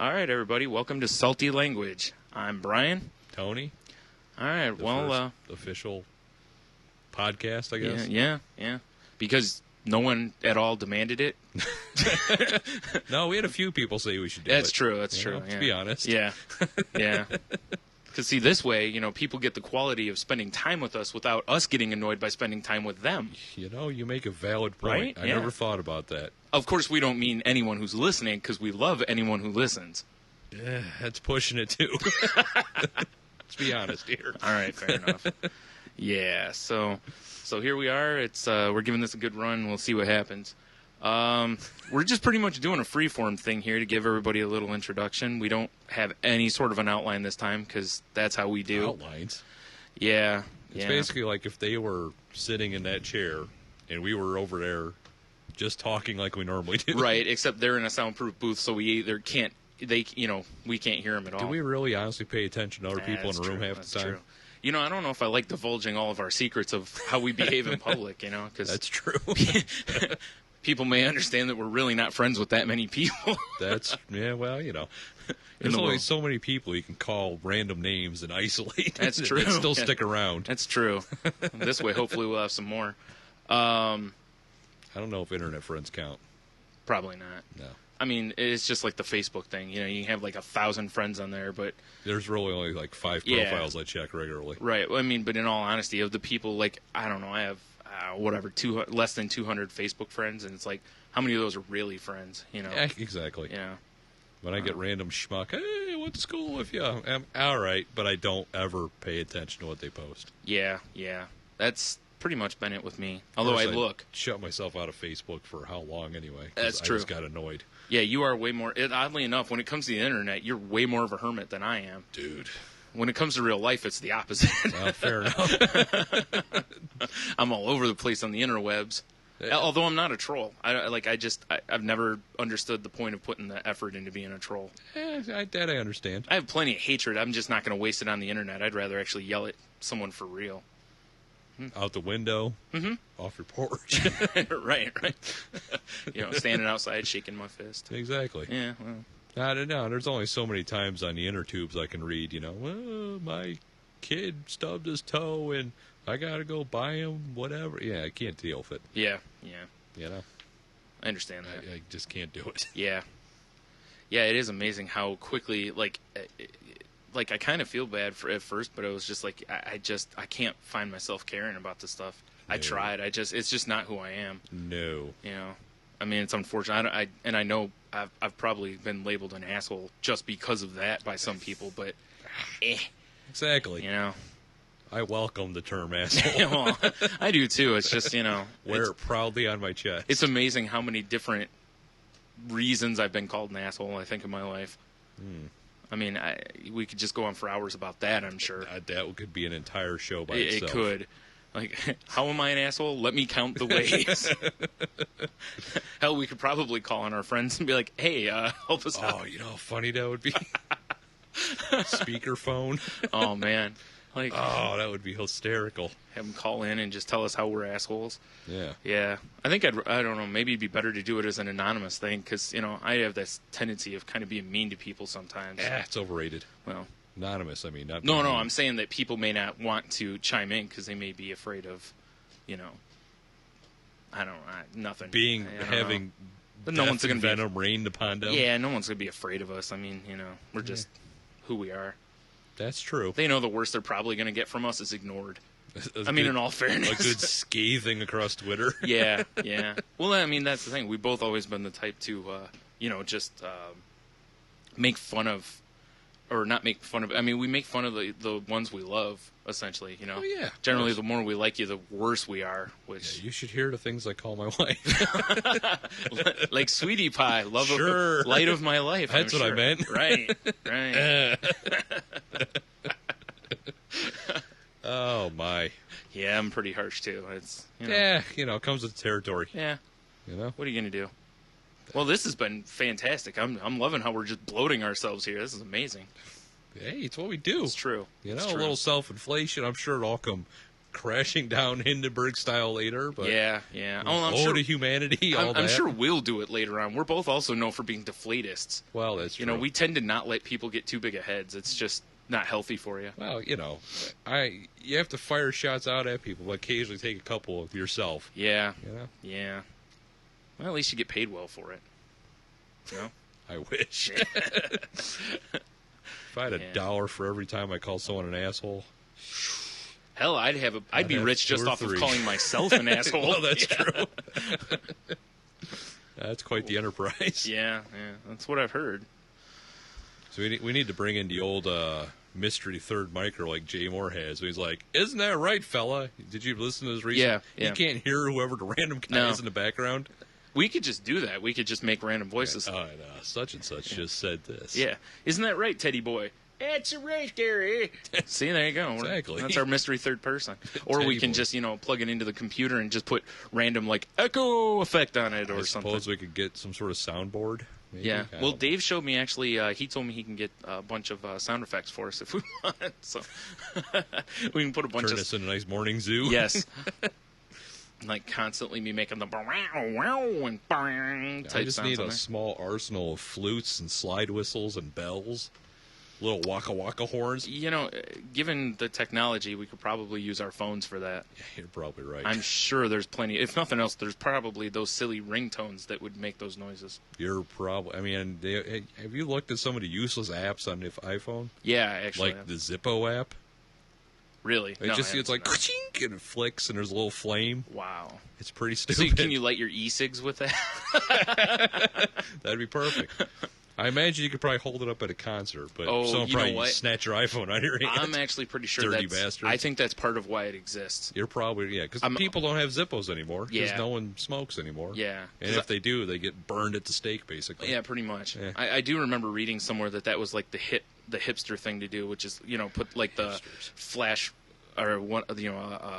All right, everybody, welcome to Salty Language. I'm Brian. Tony. All right, The well, first official podcast, I guess. yeah. Because no one at all demanded it. No, we had a few people say we should do That's it. true. That's true. Let's be honest. Yeah, yeah. Because see, this way, people get the quality of spending time with us without us getting annoyed by spending time with them. You make a valid point. Right? I Yeah. never thought about that. Of course, we don't mean anyone who's listening, because we love anyone who listens. That's pushing it too. Let's be honest here. All right, fair enough. Yeah, so here we are. It's we're giving this a good run. We'll see what happens. We're just pretty much doing a freeform thing here to give everybody a little introduction. We don't have any sort of an outline this time because that's how we do. Outlines. Yeah. It's basically like if they were sitting in that chair and we were over there just talking like we normally do. Right, except they're in a soundproof booth, so we either can't, we can't hear them at all. Do we really honestly pay attention to other people in That's the room true, half that's the time? True. I don't know if I like divulging all of our secrets of how we behave in public, because That's true. people may understand that we're really not friends with that many people. There's the only world. so many people you can call random names and isolate. That's and true. still Yeah. stick around. That's true. This way, hopefully, we'll have some more. I don't know if internet friends count. Probably not. No. I mean, it's just like the Facebook thing. You can have like 1,000 friends on there, but There's really only like 5 Yeah. profiles I check regularly. right. I mean, but in all honesty, of the people, like I don't know, I have less than 200 Facebook friends, and it's like, how many of those are really friends? Yeah, exactly. Yeah. When I get random schmuck, hey, went to school with you. I'm all right, but I don't ever pay attention to what they post. Yeah. That's pretty much been it with me. Although I Of course, look. shut myself out of Facebook for how long anyway? 'Cause That's true. I just got annoyed. Yeah, you are way more. Oddly enough, when it comes to the internet, you're way more of a hermit than I am. Dude. When it comes to real life, it's the opposite. Well, fair enough. I'm all over the place on the interwebs. Although I'm not a troll. I've never understood the point of putting the effort into being a troll. That I understand. I have plenty of hatred. I'm just not going to waste it on the internet. I'd rather actually yell at someone for real. Out the window, off your porch. right. Standing outside shaking my fist. Exactly. Yeah, well. I don't know. There's only so many times on the inner tubes I can read, well, my kid stubbed his toe and I got to go buy him whatever. Yeah, I can't deal with it. Yeah. I I understand that. I just can't do it. Yeah, it is amazing how quickly, I kind of feel bad at first, but it was just like, I can't find myself caring about this stuff. I No. tried. It's just not who I am. No. I mean, it's unfortunate. I know I've probably been labeled an asshole just because of that by some people, but, Exactly. I welcome the term asshole. well, I do too. It's just, Wear it proudly on my chest. it's amazing how many different reasons I've been called an asshole, I think, in my life. I mean, we could just go on for hours about that, I'm sure. That could be an entire show by It itself. could. Like, how am I an asshole? Let me count the ways. Hell, we could probably call on our friends and be like, hey, help us out. Oh, you know how funny that would be? Speakerphone. Oh, man. Like, Oh, that would be hysterical. have them call in and just tell us how we're assholes. Yeah. Yeah. I think I don't know, maybe it'd be better to do it as an anonymous thing because, I have this tendency of kind of being mean to people sometimes. It's overrated. Well, Anonymous, I mean. Not no, being mean. I'm saying that people may not want to chime in because they may be afraid of, I don't know, nothing. Being, I don't know. having But no death one's gonna and be- venom rained upon them. Yeah, no one's going to be afraid of us. I mean, we're just who we are. That's true. They know the worst they're probably going to get from us is ignored. I mean, in all fairness. A good scathing across Twitter. Yeah. Well, I mean, that's the thing. We've both always been the type to, just make fun of, or not make fun of. I mean, we make fun of the ones we love, essentially. Oh, yeah. Generally, Yes. the more we like you, the worse we are. Which, You should hear the things I call my wife. like Sweetie Pie, love Sure. of light of my life. That's I'm what I sure. meant. Right. Oh, my. Yeah, I'm pretty harsh too. It's Yeah, it comes with the territory. Yeah. You know? What are you gonna do? Well, this has been fantastic. I'm loving how we're just bloating ourselves here. This is amazing. Hey, it's what we do. It's true. It's A true. little self-inflation. I'm sure it'll all come crashing down Hindenburg style later. But yeah. Oh, I'm sure. to humanity, all I'm that. sure we'll do it later on. We're both also known for being deflatists. Well, that's true. You know, we tend to not let people get too big of heads. It's just not healthy for you. Well, you know, you have to fire shots out at people, but occasionally take a couple of yourself. Yeah. You know? Yeah. Well, at least you get paid well for it. You know? I wish. If I had $1 for every time I called someone an asshole. Hell, I'd be rich just off of 3. calling myself an asshole. Well, that's true. That's quite the enterprise. Yeah, that's what I've heard. So we need to bring in the old mystery third micer like Jay Moore has. So he's like, "Isn't that right, fella? Did you listen to his recent?" Yeah. You can't hear whoever the random guy is in the background. We could just do that. We could just make random voices. Oh, such and such just said this. Yeah. Isn't that right, Teddy boy? That's right, Gary. See, there you go. Exactly. That's our mystery third person. Or we can just, plug it into the computer and just put random, echo effect on it or something. I suppose we could get some sort of soundboard. Maybe? Yeah. Well, Dave showed me, actually, he told me he can get a bunch of sound effects for us if we want. So we can put a bunch Turn this into a nice morning zoo. Yes. Constantly me making the wow and bang type I just sounds need on a there. small arsenal of flutes and slide whistles and bells. Little waka waka horns. Given the technology, we could probably use our phones for that. Yeah, you're probably right. I'm sure there's plenty. If nothing else, there's probably those silly ringtones that would make those noises. You're probably. I mean, have you looked at some of the useless apps on the iPhone? Yeah, actually. Like the Zippo app. Really? No, It's like ka-chink, and it flicks, and there's a little flame. Wow. It's pretty stupid. So can you light your e-cigs with that? That'd be perfect. I imagine you could probably hold it up at a concert, but someone you know probably what? snatch your iPhone out of your hand. I'm actually pretty sure Dirty that's... bastard. I think that's part of why it exists. You're probably, because people don't have Zippos anipmore. Because no one smokes anymore. Yeah. And if they do, they get burned at the stake, basically. Yeah, pretty much. Yeah. I do remember reading somewhere that was like the hipster thing to do, which is, put like the flash... or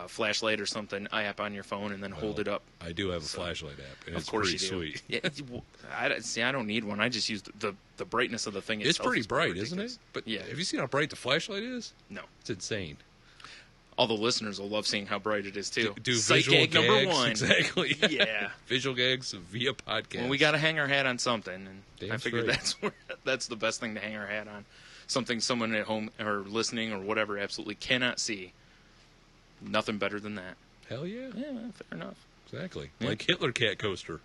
flashlight or something app on your phone and then hold it up. I do have a flashlight app, and of it's course pretty you do. sweet. I don't need one. I just use the brightness of the thing. It's pretty bright, ridiculous. isn't it? But yeah, have you seen how bright the flashlight is? No, it's insane. All the listeners will love seeing how bright it is too. Do Psych visual gag gags, number 1. exactly. Yeah, visual gags via podcast. Well, we got to hang our hat on something, and Damn I figured straight. that's the best thing to hang our hat on. Something someone at home or listening or whatever absolutely cannot see. Nothing better than that. Hell yeah. Yeah, fair enough. Exactly. Yeah. Like Hitler Cat Coaster.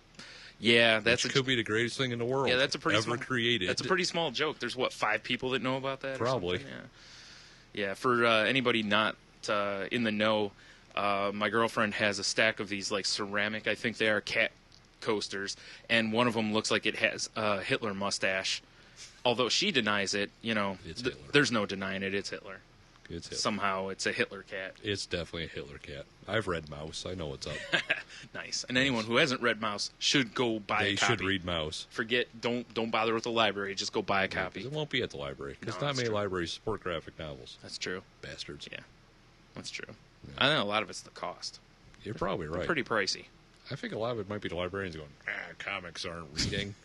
Yeah, Which could be the greatest thing in the world. Yeah, that's a pretty ever created. That's a pretty small joke. There's 5 people that know about that? Probably. Or something? Yeah. For anybody not in the know, my girlfriend has a stack of these ceramic. I think they are cat coasters, and one of them looks like it has a Hitler mustache. Although she denies it, It's Hitler. There's no denying it. It's Hitler. It's Hitler. Somehow it's a Hitler cat. It's definitely a Hitler cat. I've read Mouse. I know what's up. Nice. And anyone who hasn't read Mouse should go buy They a copy. should read Mouse. Don't bother with the library. Just go buy a copy. It won't be at the library. Because No, not that's many true. libraries support graphic novels. That's true. Bastards. Yeah, that's true. I think a lot of it's the cost. You're probably right. Pretty pricey. I think a lot of it might be the librarians going, comics aren't reading.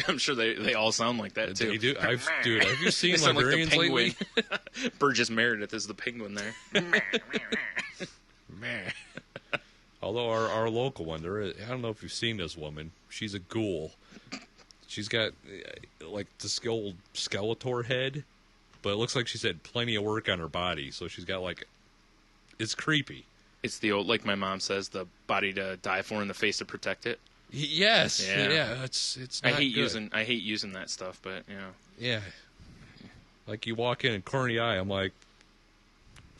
I'm sure they all sound like that too. They do. Dude, have you seen They sound like the librarians penguin. lately? Burgess Meredith is the penguin there. Man. Although our local one, I don't know if you've seen this woman. She's a ghoul. She's got this old Skeletor head, but it looks like she's had plenty of work on her body. So she's got it's creepy. It's the old, like my mom says, the body to die for and the face to protect it. Yes. Yeah. It's I not hate good. using that stuff, but Yeah. Like you walk in and corny eye, I'm like,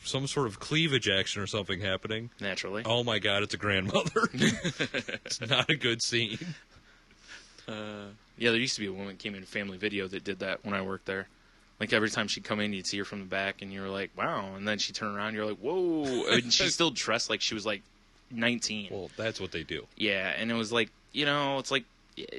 some sort of cleavage action or something happening. naturally. Oh my god, it's a grandmother. It's not a good scene. Yeah, there used to be a woman that came in Family Video that did that when I worked there. Like every time she'd come in, you'd see her from the back, and you were like, "Wow!" And then she'd turn around, you're like, "Whoa!" And she's still dressed like she was 19. Well, that's what they do. Yeah, and it was it's like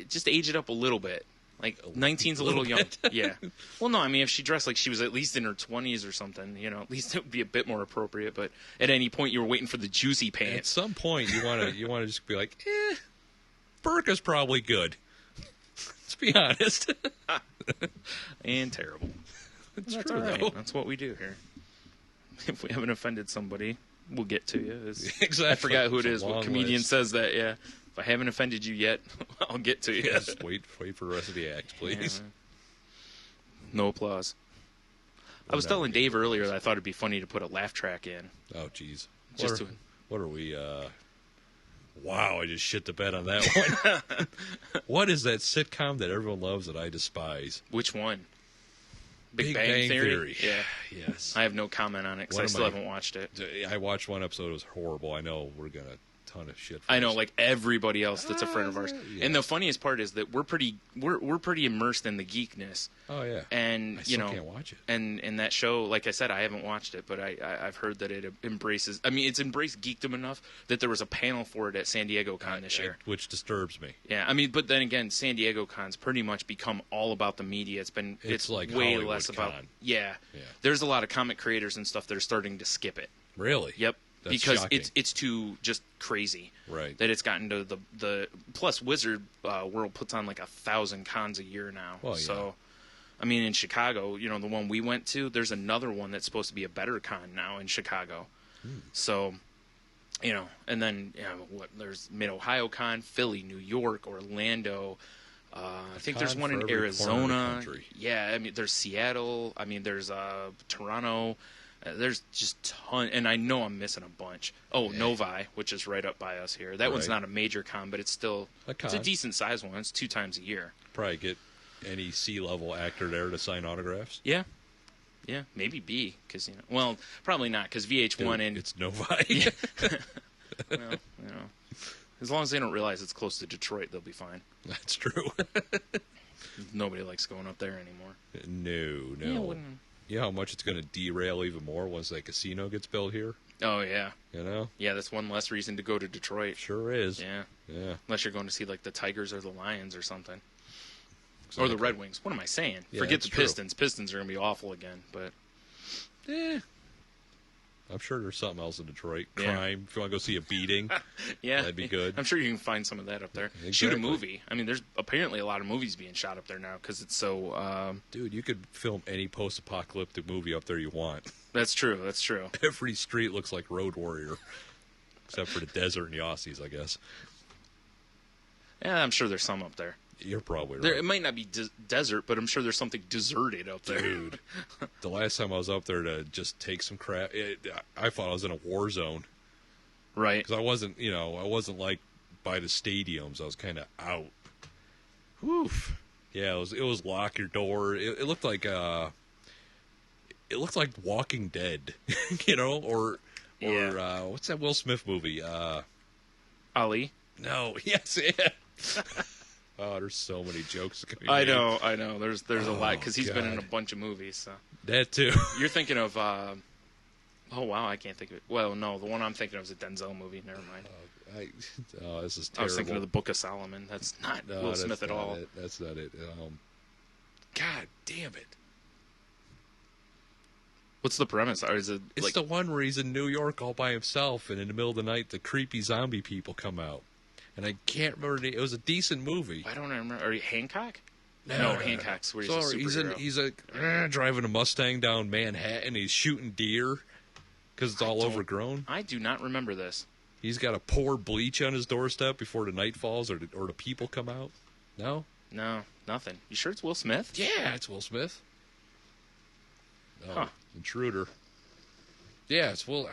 just age it up a little bit. 19's a little young. Yeah. Well, no, I mean if she dressed like she was at least in her 20s or something, at least it would be a bit more appropriate. But at any point, you were waiting for the juicy At pants. some point, you want to just be like, Burka's probably good. Let's be honest. And terrible. It's That's true, all right. though. That's what we do here. If we haven't offended somebody, we'll get to you. Exactly. I forgot who it It's is. a What long comedian list. says that? Yeah. If I haven't offended you yet, I'll get to you. Just wait for the rest of the act, please. No applause. I was never telling get Dave earlier that I thought it'd be funny to put a laugh track in. Oh, jeez. Just What are we? Wow, I just shit the bed on that one. What is that sitcom that everyone loves that I despise? Which one? Big Bang Theory. Yeah. Yes. I have no comment on it because One I of still my- haven't watched it. I watched one episode. It was horrible. I know we're gonna ton of shit. For I know, this. like everybody else that's a friend of ours. Yeah. And the funniest part is that we're pretty immersed in the geekness. Oh yeah. And I you still know, can't watch it. and that show, like I said, I haven't watched it, but I've heard that it embraces. I mean, it's embraced geekdom enough that there was a panel for it at San Diego Con this year. Which disturbs me. Yeah, I mean, but then again, San Diego Con's pretty much become all about the media. It's like way Hollywood less about. Con. Yeah. There's a lot of comic creators and stuff that are starting to skip it. Really? Yep. That's because shocking. it's too just crazy. Right. That it's gotten to the plus Wizard World puts on like 1,000 cons a year now. Well, yeah. So, I mean, in Chicago, you know, the one we went to, there's another one that's supposed to be a better con now in Chicago. So, you know, and then there's Mid Ohio Con, Philly, New York, Orlando. I think there's con one for in every corner of the Arizona. country. Yeah, I mean, there's Seattle. I mean, there's Toronto. There's just ton, and I know I'm missing a bunch. Oh, Novi, which is right up by us here. That one's Right. not a major con, but it's still it's a con. decent sized one. It's 2 times a year. Probably get any C-level actor there to sign autographs. Yeah, maybe B, because well, probably not, because VH1 and It's Novi. well, you know, as long as they don't realize it's close to Detroit, they'll be fine. That's true. Nobody likes going up there anymore. No. Yeah, wouldn't- You know how much it's going to derail even more once that casino gets built here? Oh yeah, You know? yeah. That's one less reason to go to Detroit. Sure is. Yeah, Yeah. unless you're going to see like the Tigers or the Lions or something. Or the Exactly. Red Wings. What am I saying? Yeah, Forget that's the true. Pistons. Pistons are going to be awful again. But I'm sure there's something else in Detroit. Yeah. Crime. If you want to go see a beating, yeah, That'd be good. I'm sure you can find some of that up there. Shoot a Exactly. movie. I mean, there's apparently a lot of movies being shot up there now because it's so. dude, you could film any post-apocalyptic movie up there you want. That's true. That's true. Every street looks like Road Warrior, except for the desert and the Aussies, I guess. Yeah, I'm sure there's some up there. You're probably right. There, it might not be desert, but I'm sure there's something deserted up there. Dude, the last time I was up there to just take some crap, I thought I was in a war zone Right. because I wasn't like by the stadiums. I was kind of out. Oof. Yeah, it was lock your door. It looked like Walking Dead, or Yeah. what's that Will Smith movie? Ali. No, yes, yeah. Oh, there's so many jokes that can be I made. know. There's a lot because he's been in a God. bunch of movies. So. That too. You're thinking of. Oh wow, I can't think of it. Well, no, the one I'm thinking of is a Denzel movie. Never mind. This is terrible. I was thinking of the Book of Solomon. That's not No, Will that's Smith at not all. it. That's not it. God damn it! What's the premise? Or is it It's like the one where he's in New York all by himself, and in the middle of the night, the creepy zombie people come out. And I can't remember. It was a decent movie. I don't remember. Are you Hancock? No. Hancock's where he's So a superhero. he's driving a Mustang down Manhattan. He's shooting deer because it's all don't- overgrown. I do not remember this. He's got to pour bleach on his doorstep before the night falls, or the people come out. No. No, nothing. You sure it's Will Smith? Yeah, it's Will Smith. Oh, Huh. Intruder. Yeah, it's Will.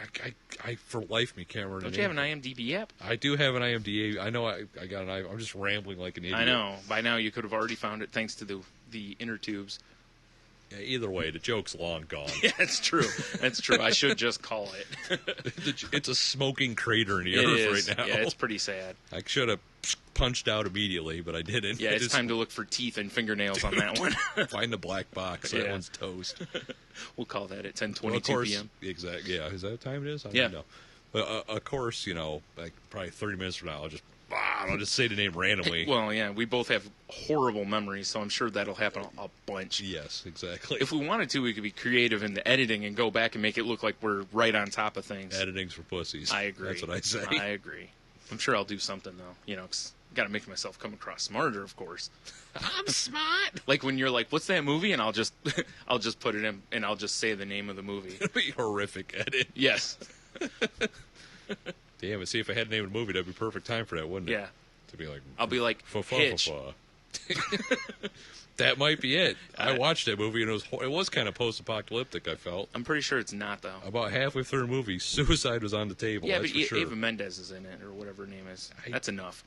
I for life me can't remember. Don't the you have name. an IMDb app? I do have an IMDb. I know I got an. I'm just rambling like an idiot. I know. By now you could have already found it thanks to the inner tubes. Yeah, either way, the joke's long gone. Yeah, it's true. That's true. I should just call it. It's a smoking crater in the It earth is. right now. Yeah, it's pretty sad. I should have punched out immediately, but I didn't. Yeah, I it's just time to look for teeth and fingernails on that one. find the black box. That Yeah. one's toast. We'll call that at Well, 10:22 of course, p.m. exactly. Yeah, is that what time it is? I Yeah. don't know. But of course, like probably 30 minutes from now, I'll just say the name randomly. Well, yeah, we both have horrible memories, so I'm sure that'll happen a bunch. Yes, exactly. If we wanted to, we could be creative in the editing and go back and make it look like we're right on top of things. Editing's for pussies. I agree. That's what I say. I agree. I'm sure I'll do something though. Got to make myself come across smarter, of course. I'm smart. Like when you're like, "What's that movie?" and I'll just put it in and I'll just say the name of the movie. It'll be horrific edit. Yes. Damn it! See, if I had named a movie, that'd be perfect time for that, wouldn't it? Yeah. To be like, I'll be like, Hitch. That might be it. I watched that movie and it was kind of post-apocalyptic. I felt I'm pretty sure it's not, though. about halfway through the movie, suicide was on the table. Yeah, that's but for sure. Eva Mendes is in it, or whatever her name is. That's enough.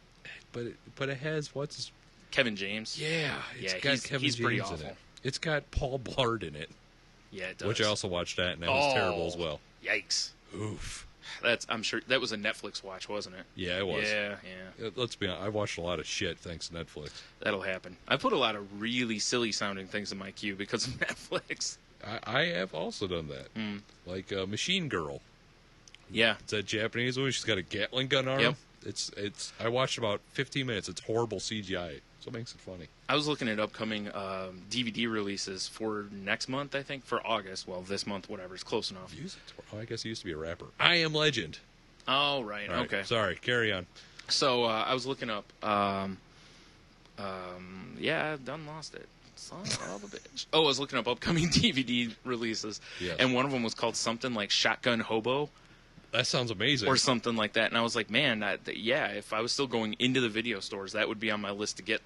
But it has what's his, Kevin James. yeah, it's Yeah, got he's Kevin pretty James in awful. it. It's got Paul Blart in it, Yeah, it does. which I also watched that, and that was terrible as well. Yikes. Oof. I'm sure that was a Netflix watch, wasn't it? Yeah, it was. Yeah. Let's be honest. I watched a lot of shit thanks to Netflix. That'll happen. I put a lot of really silly sounding things in my queue because of Netflix. I have also done that, like Machine Girl. Yeah. It's that Japanese movie. She's got a Gatling gun arm. Yep. It's. I watched about 15 minutes. It's horrible CGI, so it makes it funny. I was looking at upcoming DVD releases for next month, I think, for August. Well, this month, whatever. It's close enough. Oh, I guess he used to be a rapper. I Am Legend. Oh, right. All right, Okay. Sorry. Carry on. So I was looking up. Yeah, I done lost it. Son of a bitch. Oh, I was looking up upcoming DVD releases, Yes. and one of them was called something like Shotgun Hobo That sounds amazing. or something like that. And I was like, man, yeah, if I was still going into the video stores, that would be on my list to get,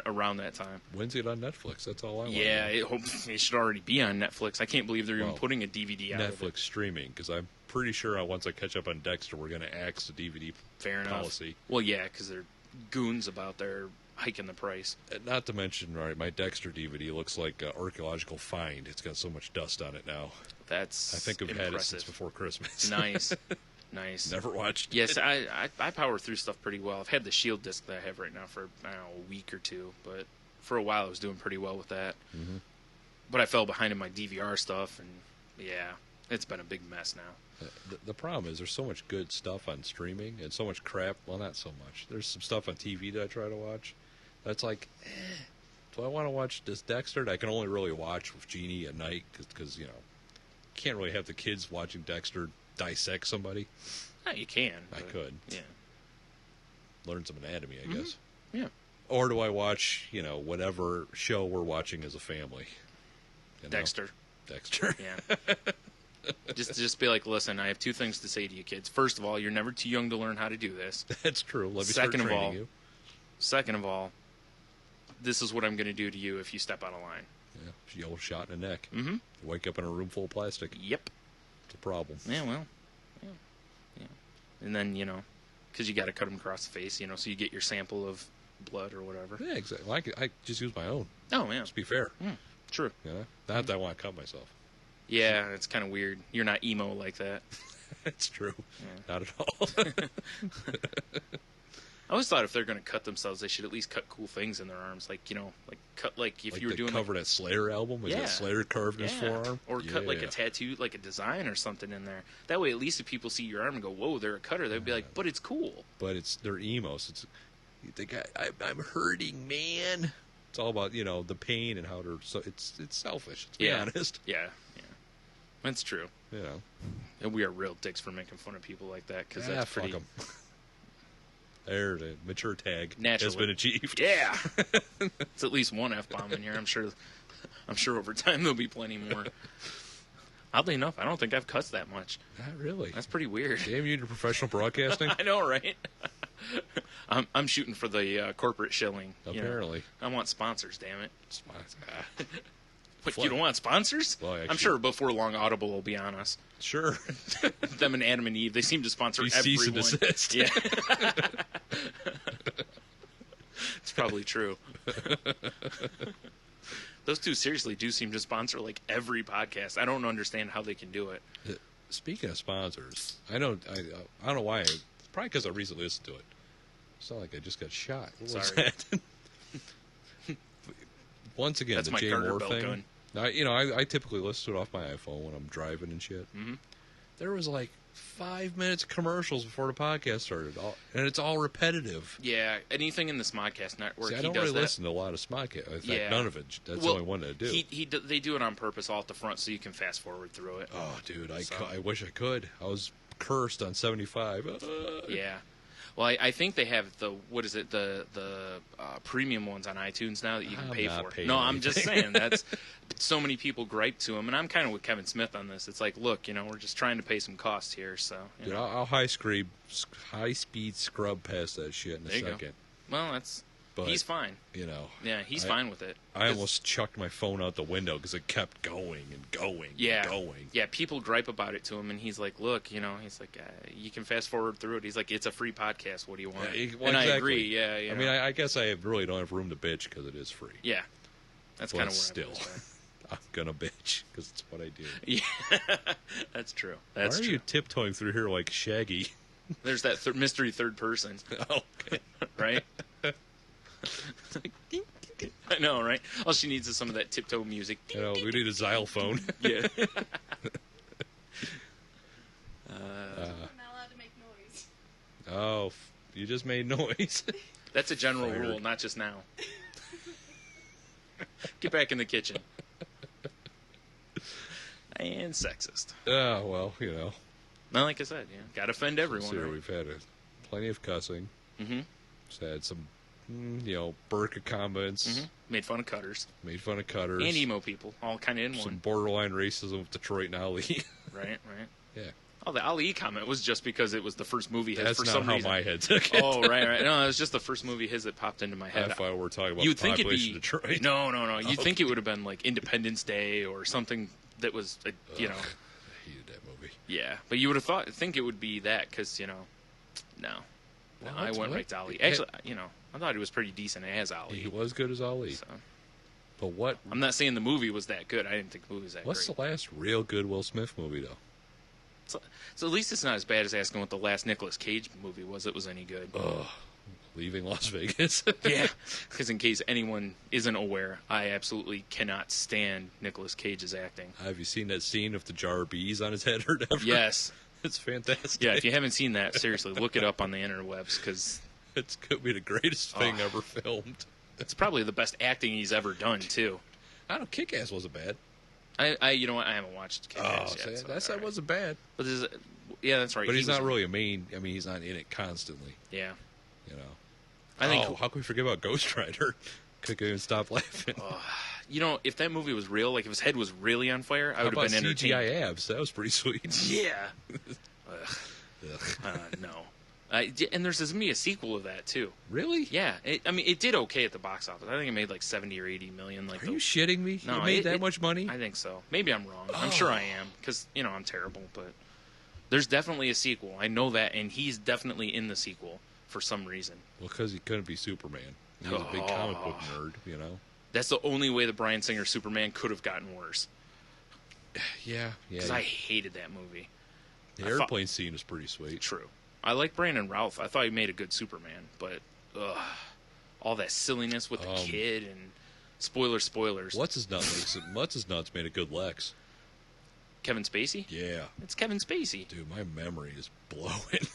around that time. When's it on Netflix? That's all I want. Yeah, it should already be on Netflix. I can't believe they're even Well, putting a DVD out of it. Netflix streaming, because I'm pretty sure once I catch up on Dexter, we're going to axe the DVD Fair enough. policy. Well, yeah, because they're goons about their hiking the price. Not to mention, right, my Dexter DVD looks like an archaeological find. It's got so much dust on it now. That's I think I've impressive. had it since before Christmas. Nice. Nice. Never watched Yes, it. I power through stuff pretty well. I've had the Shield disc that I have right now for, I don't know, a week or two, but for a while I was doing pretty well with that. Mm-hmm. But I fell behind in my DVR stuff, and yeah, it's been a big mess now. The problem is there's so much good stuff on streaming and so much crap. Well, not so much. There's some stuff on TV that I try to watch that's like, do I want to watch this Dexter that I can only really watch with Jeannie at night because can't really have the kids watching Dexter dissect somebody. No, you can. I but, could. Yeah. Learn some anatomy, I guess. Yeah. Or do I watch, whatever show we're watching as a family? Dexter. Dexter. Yeah. Just be like, listen, I have two things to say to you kids. First of all, you're never too young to learn how to do this. That's true. Let me Second start of training all- you. Second of all, this is what I'm going to do to you if you step out of line. Yeah, yellow shot in the neck. Mm-hmm. Wake up in a room full of plastic. Yep. It's a problem. Yeah, well. Yeah. And then, because you got to cut them across the face, so you get your sample of blood or whatever. Yeah, exactly. Well, I just use my own. Oh, yeah. Let's be fair. True. Not that I want to cut myself. Yeah, it's kind of weird. You're not emo like that. That's true. Yeah. Not at all. I always thought if they're going to cut themselves, they should at least cut cool things in their arms. Like, cut, like, if like you were the doing cover that Slayer album. Is Yeah. that Slayer carved in his forearm? Or cut like a Yeah. tattoo, like a design or something in there. That way, at least if people see your arm and go, "Whoa, they're a cutter," they'd be like, "But it's cool." But they're emos. It's the guy. I'm hurting, man. It's all about the pain and how they're. So it's selfish. To be honest. Yeah. That's true. And we are real dicks for making fun of people like that because that's fuck pretty. 'em. There, the mature tag Naturally. has been achieved. Yeah, it's at least one F-bomb in here. I'm sure over time there'll be plenty more. Oddly enough, I don't think I've cussed that much. Not really. That's pretty weird. Damn you to professional broadcasting. I know, right? I'm shooting for the corporate shilling. Apparently. I want sponsors. Damn it! Ah, But you don't want sponsors? Well, I'm actually- sure before long, Audible will be on us. sure. Them and Adam and Eve, they seem to sponsor You everyone. cease and desist. Yeah, it's probably true. Those two seriously do seem to sponsor like every podcast. I don't understand how they can do it. Speaking of sponsors, I don't know why. Probably because I recently listened to it. It's not like I just got shot. What was Sorry. that? Once again, That's the my Jay Gardner Moore belt thing. gun. I typically listen to it off my iPhone when I'm driving and shit. Mhm. There was like 5 minutes of commercials before the podcast started, and it's all repetitive. Yeah, anything in the Smodcast network, See, I he don't does really that. listen to a lot of Smodcast. In fact, Yeah. none of it. That's the Well, only one that I do. They do it on purpose all at the front so you can fast forward through it. Oh, dude, So- I wish I could. I was cursed on 75. Yeah. Well, I think they have the premium ones on iTunes now that you can I'm pay not for. paying No, I'm just saying anything. that's so many people gripe to him, and I'm kind of with Kevin Smith on this. It's like, look, we're just trying to pay some costs here, so. Dude, I'll high speed scrub past that shit in a There you go. second. Well, But, he's fine. Yeah, he's fine with it. I almost chucked my phone out the window because it kept going and going Yeah, and going. yeah. People gripe about it to him, and he's like, "Look, he's like, you can fast forward through it." He's like, "It's a free podcast. What do you want?" Well, and I exactly. agree. Yeah, I mean, I guess I really don't have room to bitch because it is free. yeah, that's But kind of where still, I'm gonna bitch because it's what I do. Yeah, that's true. That's Why are true. you tiptoeing through here like Shaggy? There's that mystery third person, Okay. right? I know, right? All she needs is some of that tiptoe music. We need a xylophone. Yeah. I'm not allowed to make noise. Oh, you just made noise. That's a general Fired. rule, not just now. Get back in the kitchen. And sexist. Oh, well, Not like I said, gotta offend everyone. Here Right? we've had plenty of cussing. Mm-hmm. Just had some, Burka comments. Mm-hmm. Made fun of cutters Made fun of cutters. and emo people, all kind of in Some one. borderline racism with Detroit and Ali. Right. Yeah. Oh, the Ali comment was just because it was the first movie his That's for not some how reason. my head took it. Oh, right. No, it was just the first movie his that popped into my I head. thought we were talking about You'd the think it'd population be of Detroit. No. You'd think it would have been like Independence Day or something that was, I hated that movie. Yeah. But you would have think it would be that because no, I went right to Ali. Actually, I thought he was pretty decent as Ali. He was good as Ali. So. But what? I'm not saying the movie was that good. I didn't think the movie was that What's great. the last real good Will Smith movie though? So at least it's not as bad as asking what the last Nicolas Cage movie was. It was any good. Ugh. Leaving Las Vegas. Yeah, because in case anyone isn't aware, I absolutely cannot stand Nicolas Cage's acting. Have you seen that scene of the jar of bees on his head or whatever? Yes. It's fantastic. Yeah, if you haven't seen that, seriously, look it up on the interwebs because It's could be the greatest thing ever filmed. it's probably the best acting he's ever done too. I don't know, Kick-Ass wasn't bad. You know what? I haven't watched Kick-Ass yet. So that alright. wasn't bad. But yeah, that's right. But he he's was- not really a main. I mean, he's not in it constantly. Yeah, I I think. how can we forget about Ghost Rider? Couldn't even stop laughing. If that movie was real, like if his head was really on fire, I How would have about been entertained. CGI abs? That was pretty sweet. Yeah. Ugh. No. And there's going to be a sequel of that too. Really? Yeah. It did okay at the box office. I think it made like 70 or 80 million. Like Are you shitting me? No, it made it- that it- much money? I think so. Maybe I'm wrong. I'm sure I am because I'm terrible. But there's definitely a sequel. I know that, and he's definitely in the sequel for some reason. Well, because he couldn't be Superman. He was a big comic book nerd, That's the only way the Bryan Singer Superman could have gotten worse. Yeah, Because I hated that movie. The I thought- airplane scene is pretty sweet. True. I like Brandon Routh. I thought he made a good Superman, but all that silliness with the kid and spoilers. What's his nuts made a good Lex. Kevin Spacey? Yeah, It's Kevin Spacey. dude, my memory is blowing.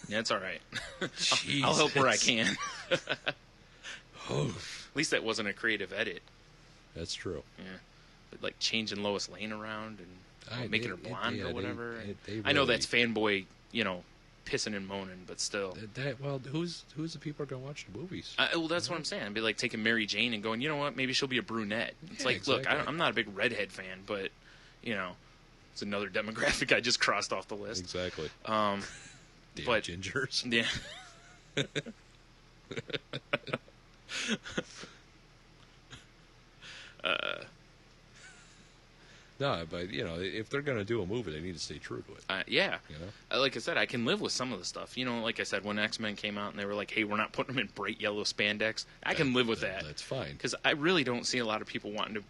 Yeah, it's all right. Jesus. I'll help where I can. Oh, At least that wasn't a creative edit. that's true. Yeah, but like changing Lois Lane around and making her blonde or whatever. they I know really- that's fanboy, pissing and moaning, but still. Who's the people are gonna watch the movies? Well, that's what I'm saying. I'd be like taking Mary Jane and going, you know what? Maybe she'll be a brunette. It's Yeah, like, look, exactly. I'm not a big redhead fan, but it's another demographic I just crossed off the list. Exactly. Um, Damn but- gingers. yeah. No, but if they're gonna do a movie, they need to stay true to it. Yeah. You know? Like I said, I can live with some of the stuff. Like I said, when X-Men came out and they were like, hey, we're not putting them in bright yellow spandex, I can live with that. That's fine. Because I really don't see a lot of people wanting to,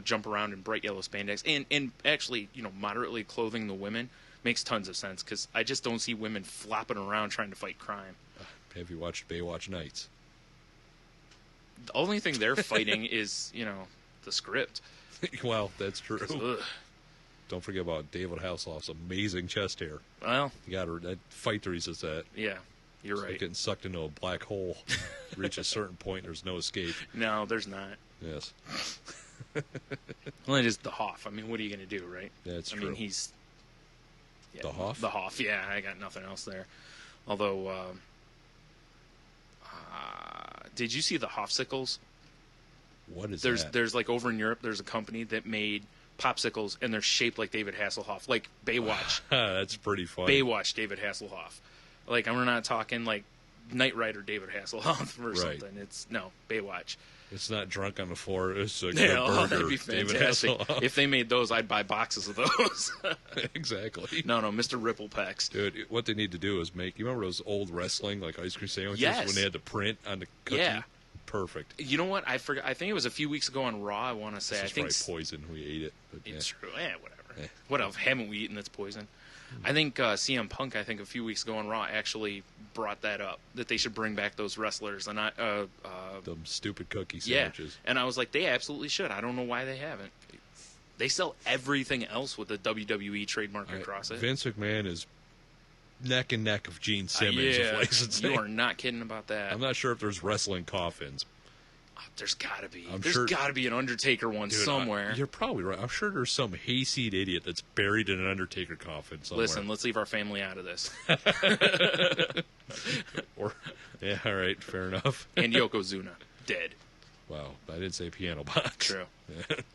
jump around in bright yellow spandex. And actually, moderately clothing the women makes tons of sense because I just don't see women flopping around trying to fight crime. Have you watched Baywatch Nights? The only thing they're fighting is, the script. Well, that's true. Ugh. Don't forget about David Hasselhoff's amazing chest hair. Well, You got that fight to resist that. yeah, you're It's like right. getting sucked into a black hole. Reach a certain point, there's no escape. No, there's not. Yes, Well, it is the Hoff. I mean, what are you going to do, right? that's I true. mean, he's... Yeah, The Hoff? The Hoff, yeah. I got nothing else there. Although, Did you see the Hofsickles? What is that? There's like over in Europe, there's a company that made popsicles, and they're shaped like David Hasselhoff, like Baywatch. That's pretty funny. Baywatch David Hasselhoff. Like, we're not talking like Knight Rider David Hasselhoff or Right. something. It's Baywatch. It's not drunk on the floor. It's a Yeah, burger. that'd be David fantastic. Hasselhoff. If they made those, I'd buy boxes of those. Exactly. No, Mr. Ripple Pecs. Dude, what they need to do is make. You remember those old wrestling like ice cream sandwiches Yes. when they had the print on the cookie? Yeah. Perfect. You know what? I forgot. I think it was a few weeks ago on Raw. I want to say. This I is think probably poison. We ate it. But it's yeah. true. Whatever. Eh. What else haven't we eaten that's poison? I think CM Punk. I think a few weeks ago on Raw actually brought that up, that they should bring back those wrestlers, and Them stupid cookie yeah. sandwiches. And I was like, they absolutely should. I don't know why they haven't. They sell everything else with the WWE trademark across it. Vince McMahon is neck and neck of Gene Simmons yeah, of licensing. you are not kidding about that. I'm not sure if there's wrestling coffins. There's got to be. I'm There's sure- got to be an Undertaker one Dude, somewhere. you're probably right. I'm sure there's some hayseed idiot that's buried in an Undertaker coffin somewhere. Listen, let's leave our family out of this. Or, yeah, all right, fair enough. And Yokozuna, dead. Wow, I didn't say piano box. True.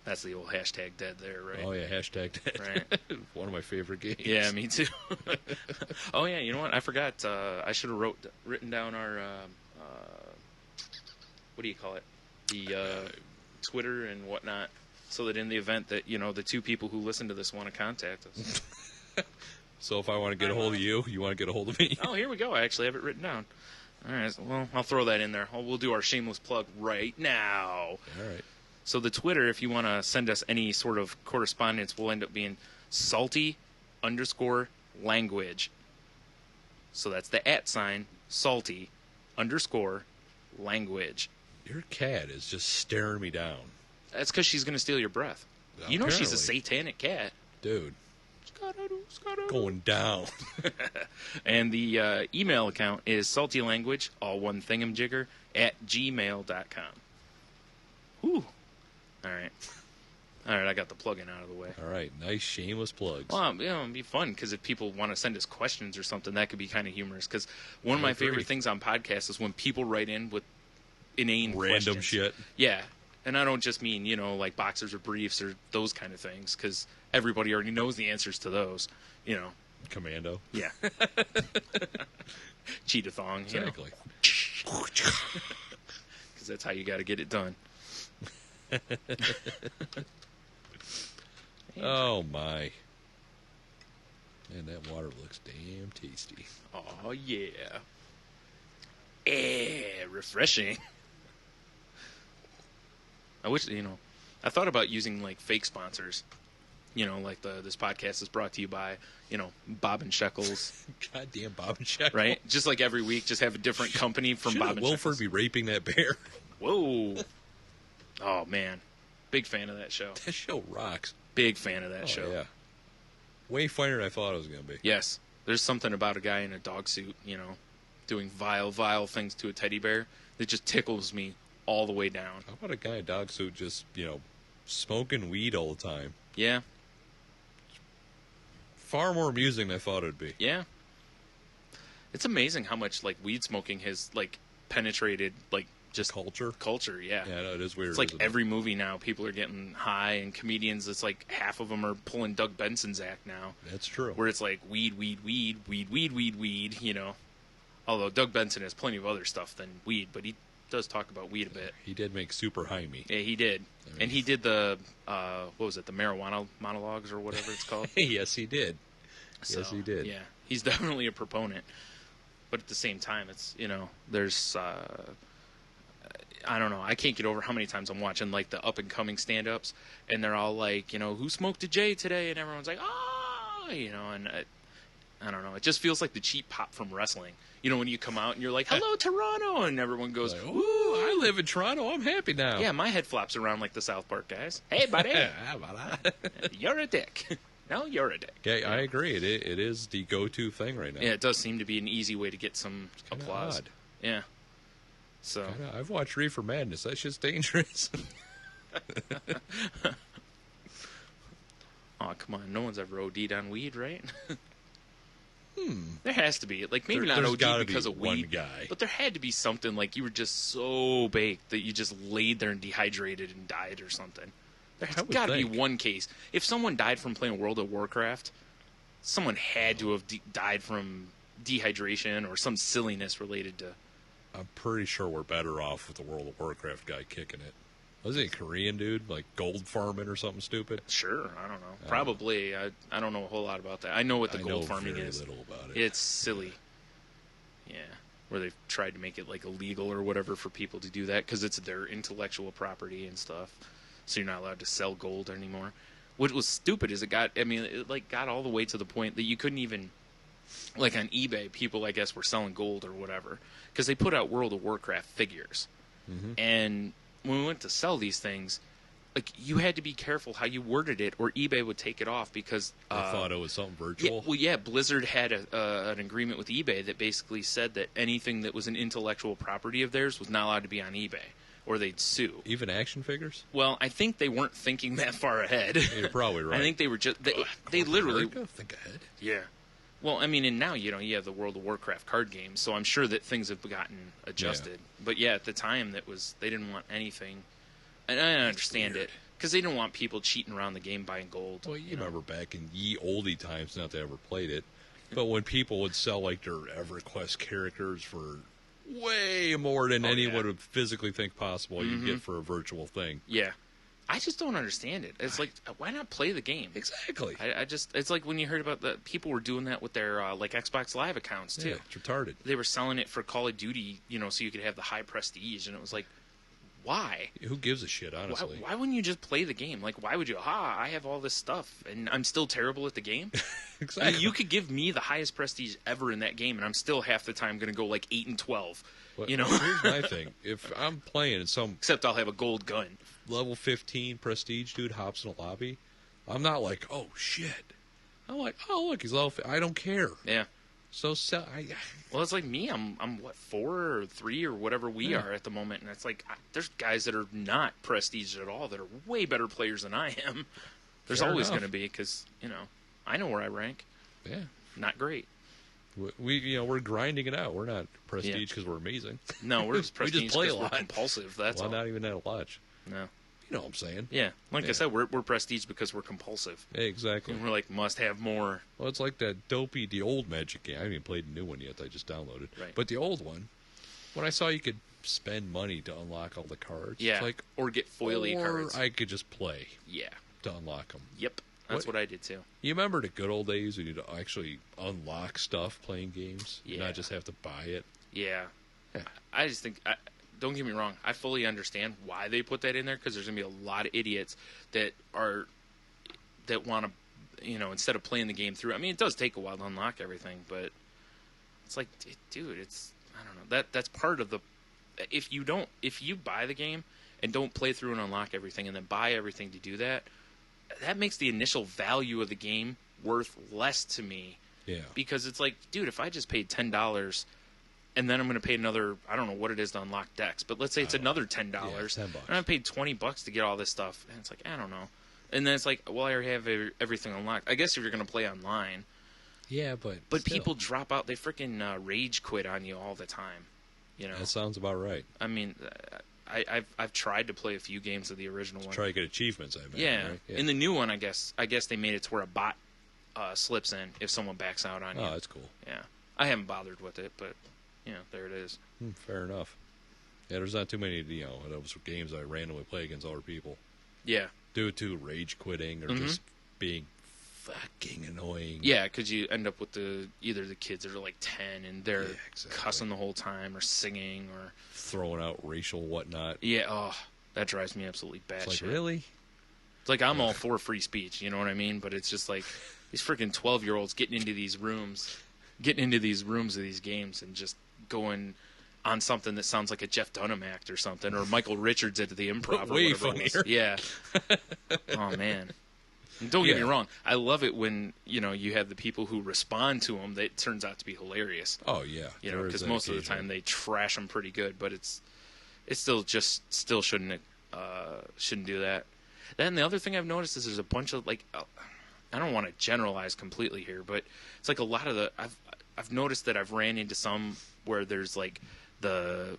That's the old hashtag dead there, right? Oh yeah, hashtag dead. Right. One of my favorite games. Yeah, me too. Oh yeah, you know what? I forgot. I should have written down our what do you call it? The Twitter and whatnot, so that in the event that the two people who listen to this want to contact us. So if I want to get a hold of you, you want to get a hold of me. Oh, here we go. I actually have it written down. All right. So, well, I'll throw that in there. We'll do our shameless plug right now. All right. So the Twitter, if you want to send us any sort of correspondence, will end up being salty_language. So that's the @ salty_language. Your cat is just staring me down, That's because she's going to steal your breath. You know she's a Apparently. satanic cat. dude. Going down. And the email account is saltylanguage, all one thingamjigger, @gmail.com. Whew. All right, I got the plug-in out of the way. All right, nice shameless plugs. Well, it'd be fun because if people want to send us questions or something, that could be kind of humorous. Because one of I my agree. favorite things on podcasts is when people write in with inane Random questions. shit. Yeah, and I don't just mean like boxers or briefs or those kind of things, because everybody already knows the answers to those. Commando. Yeah. Cheetah thong. Exactly. Because that's how you got to get it done. Oh my. Man, that water looks damn tasty. Oh yeah. Refreshing. I wish I thought about using like fake sponsors. Like this podcast is brought to you by, Bob and Shekels, Goddamn Bob and Shekels. right? Just like every week, just have a different company from Shouldn't Bob and Wilford Shekels. be raping that bear? Whoa. Oh man, big fan of that show. That show rocks. Big fan of that Oh, show. yeah. Way funnier than I thought it was going to be. Yes, there's something about a guy in a dog suit, doing vile things to a teddy bear that just tickles me all the way down. How about a guy in a dog suit just, smoking weed all the time? Yeah, Far more amusing than I thought it would be. yeah. It's amazing how much like weed smoking has like penetrated like just Culture? culture. Yeah. Yeah, no, it is weird. It's like isn't it? every movie now, people are getting high, and comedians, it's like half of them are pulling Doug Benson's act now, That's true. where it's like weed. Although Doug Benson has plenty of other stuff than weed, but he does talk about weed a bit. He did make Super High Me. Yeah, he did. I mean- And he did the, what was it, the marijuana monologues or whatever it's called? Yes, he did. So, Yes, he did. Yeah, he's definitely a proponent. But at the same time, it's, there's, I don't know. I can't get over how many times I'm watching, like, the up-and-coming stand-ups, and they're all like, who smoked a J today? And everyone's like, and I don't know. It just feels like the cheap pop from wrestling. When you come out and you're like, hello, Toronto, and everyone goes, Like, ooh. ooh, I live in Toronto. I'm happy now. Yeah, my head flops around like the South Park guys. Hey, buddy, How about that? you're a dick. No, you're a dick. Okay, I agree. It is the go-to thing right now. Yeah, it does seem to be an easy way to get some Kinda applause. odd. Yeah. So, I've watched Reefer Madness. That shit's dangerous. oh come on, no one's ever OD'd on weed, right? There has to be. Like, maybe not There's OD gotta because be of one weed, guy. but there had to be something like you were just so baked that you just laid there and dehydrated and died or something. There's I would got to be think. one case. If someone died from playing World of Warcraft, someone had to have died from dehydration or some silliness related to... I'm pretty sure we're better off with the World of Warcraft guy kicking it. Was he a Korean dude, like gold farming or something stupid? Sure, I don't know. Probably. I don't know a whole lot about that. I know what the I gold know farming very is. little about it. It's silly. Yeah, where they've tried to make it like illegal or whatever for people to do that because it's their intellectual property and stuff. So you're not allowed to sell gold anymore. What was stupid is it got all the way to the point that you couldn't even, like on eBay, people I guess were selling gold or whatever because they put out World of Warcraft figures, and when we went to sell these things, like you had to be careful how you worded it, or eBay would take it off because I thought it was something yeah, virtual. well, yeah, Blizzard had an agreement with eBay that basically said that anything that was an intellectual property of theirs was not allowed to be on eBay, or they'd sue. Even action figures? Well, I think they weren't thinking that far ahead. You're probably right. I think they were just they literally America? Think ahead. yeah. Well, I mean, and now you have the World of Warcraft card game, so I'm sure that things have gotten adjusted. But yeah, at the time they didn't want anything, and I understand it because they didn't want people cheating around the game buying gold. Well, you remember back in ye oldie times, not that I ever played it, but when people would sell like their EverQuest characters for way more than anyone would physically think possible you'd get for a virtual thing. Yeah. I just don't understand it. It's like, why not play the game? Exactly. I just, it's like when you heard about the people were doing that with their like Xbox Live accounts too. Yeah, it's retarded. They were selling it for Call of Duty, so you could have the high prestige, and it was like, why? Who gives a shit, honestly? Why wouldn't you just play the game? Like, why would you? I have all this stuff, and I'm still terrible at the game. Exactly. I mean, you could give me the highest prestige ever in that game, and I'm still half the time going to go like 8 and 12. Well, You know, here's my thing. If I'm playing and some except I'll have a gold gun. level 15 prestige dude hops in a lobby, I'm not like, oh, shit. I'm like, oh, look, he's level I don't care. Yeah. So, Well, it's like me. I'm what, 4 or 3 or whatever we are at the moment, and it's like there's guys that are not prestige at all that are way better players than I am. There's Fair always enough. going to be because I know where I rank. yeah. Not great. We're grinding it out. We're not prestige because we're amazing. No, we're just We just prestige play a 'cause we're lot. compulsive. That's Well, all. not even that much. No. You know what I'm saying? Yeah, like I Yeah. said, we're prestige because we're compulsive. Exactly. And we're like must have more. Well, it's like that dopey, the old Magic game. I haven't even played the new one yet. I just downloaded. Right. But the old one, when I saw you could spend money to unlock all the cards, Yeah, it's like, or get foily or cards. I could just play Yeah. to unlock them. Yep. That's what I did too. You remember the good old days when you'd actually unlock stuff playing games? Yeah. Not just have to buy it? Yeah. Yeah. I just think, don't get me wrong, I fully understand why they put that in there because there's going to be a lot of idiots that want to, instead of playing the game through. I mean, it does take a while to unlock everything, but it's like, dude, I don't know. That's part of the, if you buy the game and don't play through and unlock everything and then buy everything to do that, that makes the initial value of the game worth less to me. Yeah. Because it's like, dude, if I just paid $10 and then I'm going to pay another, I don't know what it is to unlock decks, but let's say it's another $10, Yeah, $10. and I paid $20 to get all this stuff, and it's like, I don't know. And then it's like, well, I already have everything unlocked. I guess if you're going to play online, Yeah, but but still. people drop out, they freaking rage quit on you all the time. That sounds about right. I mean, I've tried to play a few games of the original one. Try to get achievements, I imagine, Yeah. right? In the new one, I guess they made it to where a bot slips in if someone backs out on you. Oh, that's cool. Yeah. I haven't bothered with it, but there it is. Fair enough. Yeah, there's not too many, those games I randomly play against other people. Yeah. Due to rage quitting or just being fucking annoying. Yeah, because you end up with either the kids that are like 10 and they're Yeah, exactly. cussing the whole time or singing or Throwing out racial whatnot. that drives me absolutely It's batshit. like, really? It's like I'm all for free speech, you know what I mean? But it's just like these freaking 12-year-olds getting into these rooms of these games and just going on something that sounds like a Jeff Dunham act or something, or Michael Richards at the Improv. But way or whatever it was. funnier. Yeah. Oh man. And don't get me wrong. I love it when you have the people who respond to them. That turns out to be hilarious. Oh, yeah. There is Because that most of the occasional. time they trash them pretty good, but it's still shouldn't do that. Then the other thing I've noticed is there's a bunch of I don't want to generalize completely here, but it's like a lot of I've noticed that I've ran into some where there's like the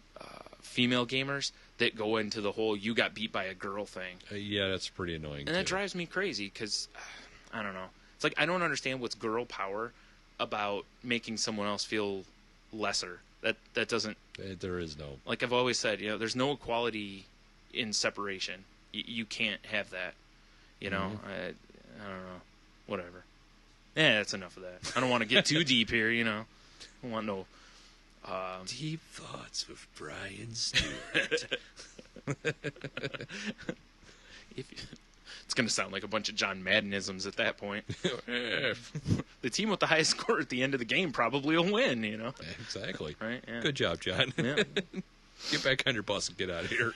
female gamers that go into the whole "you got beat by a girl" thing, Yeah, that's pretty annoying. and that drives me crazy because I don't know. It's like I don't understand what's girl power about making someone else feel lesser. That doesn't. There is no. Like I've always said, there's no equality in separation. You can't have that. I don't know. Whatever. That's enough of that. I don't want to get too deep here. I don't want no. Deep thoughts with Brian Stewart. It's going to sound like a bunch of John Maddenisms at that point. The team with the highest score at the end of the game probably will win, Exactly. Right? Yeah. Good job, John. Yeah. Get back on your bus and get out of here.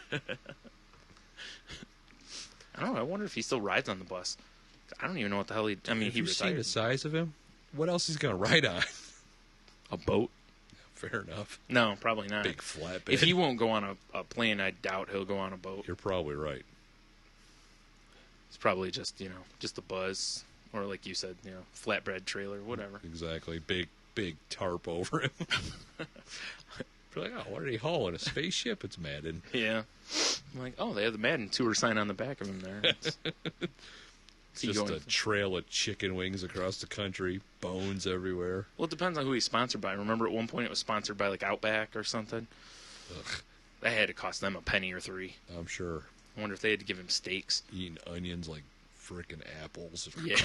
I don't know. I wonder if he still rides on the bus. I don't even know what the hell he... I mean, Have he you seen retired. the size of him? What else he's going to ride on? A boat? Fair enough. No, probably not. Big flatbed. If he won't go on a plane, I doubt he'll go on a boat. You're probably right. It's probably just, just a buzz. Or like you said, flatbread trailer, whatever. Exactly. Big tarp over him. You're like, what are they hauling? A spaceship? It's Madden. Yeah. I'm like, they have the Madden tour sign on the back of him there. It's just a trail of chicken wings across the country, bones everywhere. Well, it depends on who he's sponsored by. Remember at one point it was sponsored by like Outback or something? Ugh, That had to cost them a penny or three. I'm sure. I wonder if they had to give him steaks. Eating onions like frickin' apples. Yeah.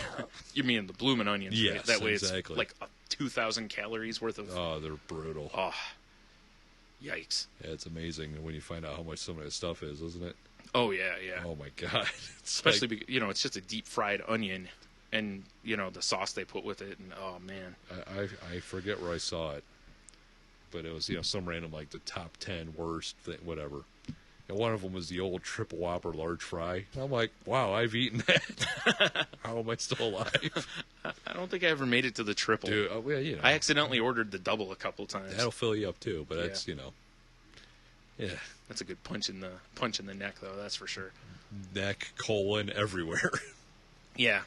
You mean the bloomin' onions, right? Yes, That way exactly. it's like 2,000 calories worth of... Oh, they're brutal. Oh, yikes. Yeah, it's amazing when you find out how much some of that stuff is, isn't it? Oh, yeah. Oh, my God. Especially, because, it's just a deep-fried onion and, the sauce they put with it. And, oh, man. I forget where I saw it. But it was, some random, like, the top 10 worst thing, whatever. And one of them was the old triple Whopper large fry. I'm like, wow, I've eaten that. How am I still alive? I don't think I ever made it to the triple. Dude, well, I accidentally ordered the double a couple times. That'll fill you up, too. But Yeah. that's, yeah. That's a good punch in the neck, though. That's for sure. Neck, colon, everywhere. Yeah.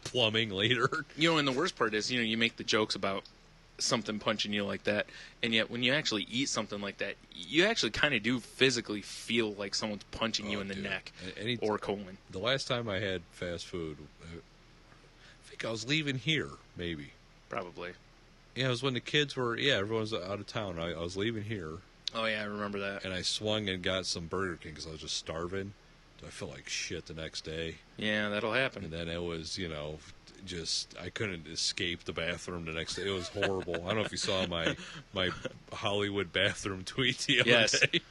Plumbing later. And the worst part is, you make the jokes about something punching you like that, and yet when you actually eat something like that, you actually kind of do physically feel like someone's punching you in the dude. neck Any- or colon. The last time I had fast food, I think I was leaving here, maybe. Probably. Yeah, it was when the kids were, everyone was out of town. I was leaving here, Oh, yeah, I remember that. and I swung and got some Burger King because I was just starving. I felt like shit the next day. Yeah, that'll happen. And then it was, just, I couldn't escape the bathroom the next day. It was horrible. I don't know if you saw my Hollywood bathroom tweet the other Yes. day.